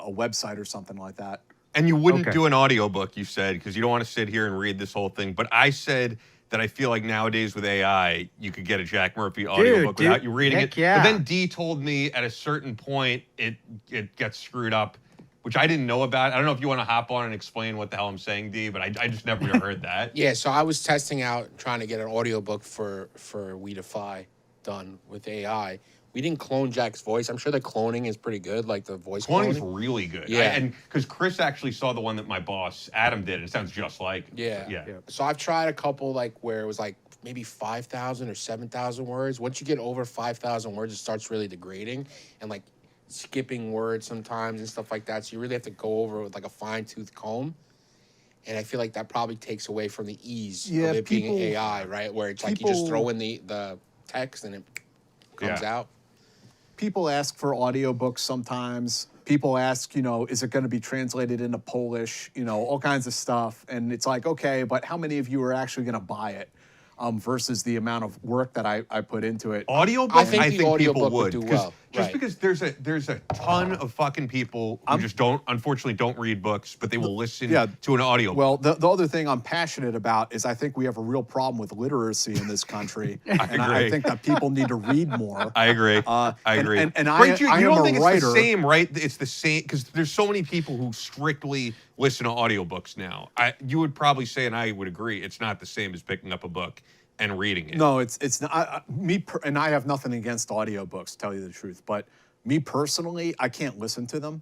website or something like that. And you wouldn't do an audiobook, you said, because you don't want to sit here and read this whole thing. But I said that I feel like nowadays with AI, you could get a Jack Murphy audiobook without you reading it. Yeah. But then Dee told me at a certain point it gets screwed up, which I didn't know about. I don't know if you want to hop on and explain what the hell I'm saying, Dee, but I just never heard that. Yeah, so I was testing out trying to get an audiobook for We Defy done with AI. We didn't clone Jack's voice. I'm sure the cloning is pretty good, like the voice Cloning's cloning. really good. Yeah. And because Chris actually saw the one that my boss, Adam, did, and it sounds just like it. Yeah. So I've tried a couple like where it was like maybe 5,000 or 7,000 words. Once you get over 5,000 words, it starts really degrading and like skipping words sometimes and stuff like that. So you really have to go over it with like a fine-tooth comb. And I feel like that probably takes away from the ease of it being AI, right? Where it's like you just throw in the text and it comes out. People ask for audiobooks sometimes. People ask, is it going to be translated into Polish? All kinds of stuff. And it's like, okay, but how many of you are actually going to buy it versus the amount of work that I put into it? Audiobook, I think people would would. do well. Just because there's a ton of fucking people who just unfortunately don't read books, but they will listen to an audiobook. Well, the other thing I'm passionate about is I think we have a real problem with literacy in this country. I think that people need to read more. I agree. I agree. And Frank, I you am don't a think writer. it's the same, right? It's the same because there's so many people who strictly listen to audiobooks now. You would probably say, and I would agree, it's not the same as picking up a book and reading it. No, it's not. And I have nothing against audiobooks, to tell you the truth. But me personally, I can't listen to them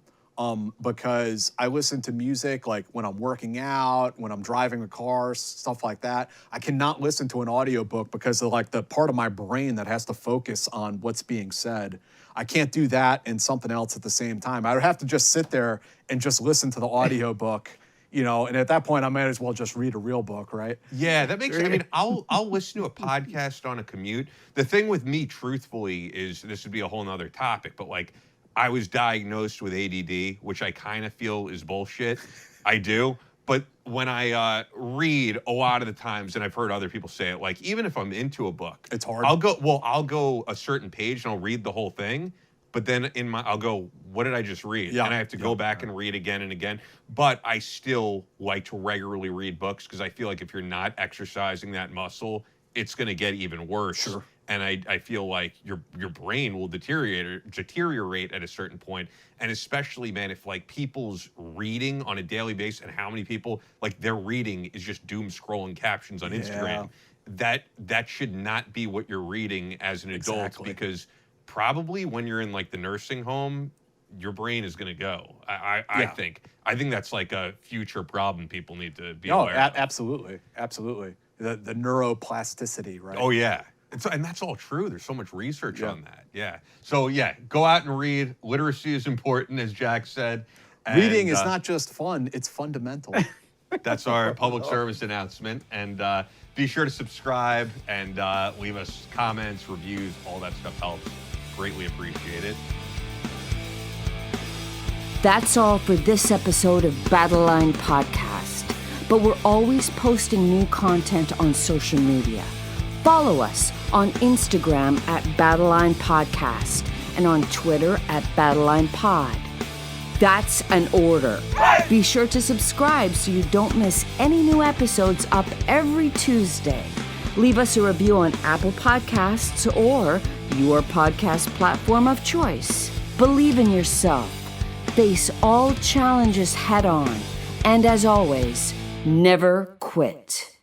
because I listen to music like when I'm working out, when I'm driving a car, stuff like that. I cannot listen to an audiobook because of like the part of my brain that has to focus on what's being said. I can't do that and something else at the same time. I would have to just sit there and just listen to the audiobook. And at that point, I might as well just read a real book, right? Yeah, that makes sense. I mean, I'll listen to a podcast on a commute. The thing with me, truthfully, is this would be a whole nother topic, but like I was diagnosed with ADD, which I kind of feel is bullshit. I do. But when I read a lot of the times, and I've heard other people say it, like even if I'm into a book, it's hard. I'll go a certain page and I'll read the whole thing. But then I'll go, what did I just read? Yeah. And I have to go back and read again and again. But I still like to regularly read books because I feel like if you're not exercising that muscle, it's going to get even worse. Sure. And I feel like your brain will deteriorate at a certain point. And especially, man, if like people's reading on a daily basis and how many people, like their reading is just doom scrolling captions on Instagram, that should not be what you're reading as an adult because probably when you're in like the nursing home, your brain is going to go. I think that's like a future problem people need to be aware of. Absolutely. The neuroplasticity, right? Oh yeah. And that's all true. There's so much research on that. Yeah. So yeah, go out and read. Literacy is important, as Jack said. Reading is not just fun, it's fundamental. That's our public service announcement. And be sure to subscribe and leave us comments, reviews, all that stuff helps. Greatly appreciate it. That's all for this episode of Battle Line Podcast. But we're always posting new content on social media. Follow us on Instagram at Battle Line Podcast and on Twitter at Battle Line Pod. That's an order. Be sure to subscribe so you don't miss any new episodes up every Tuesday. Leave us a review on Apple Podcasts or your podcast platform of choice. Believe in yourself. face all challenges head on, and as always, never quit.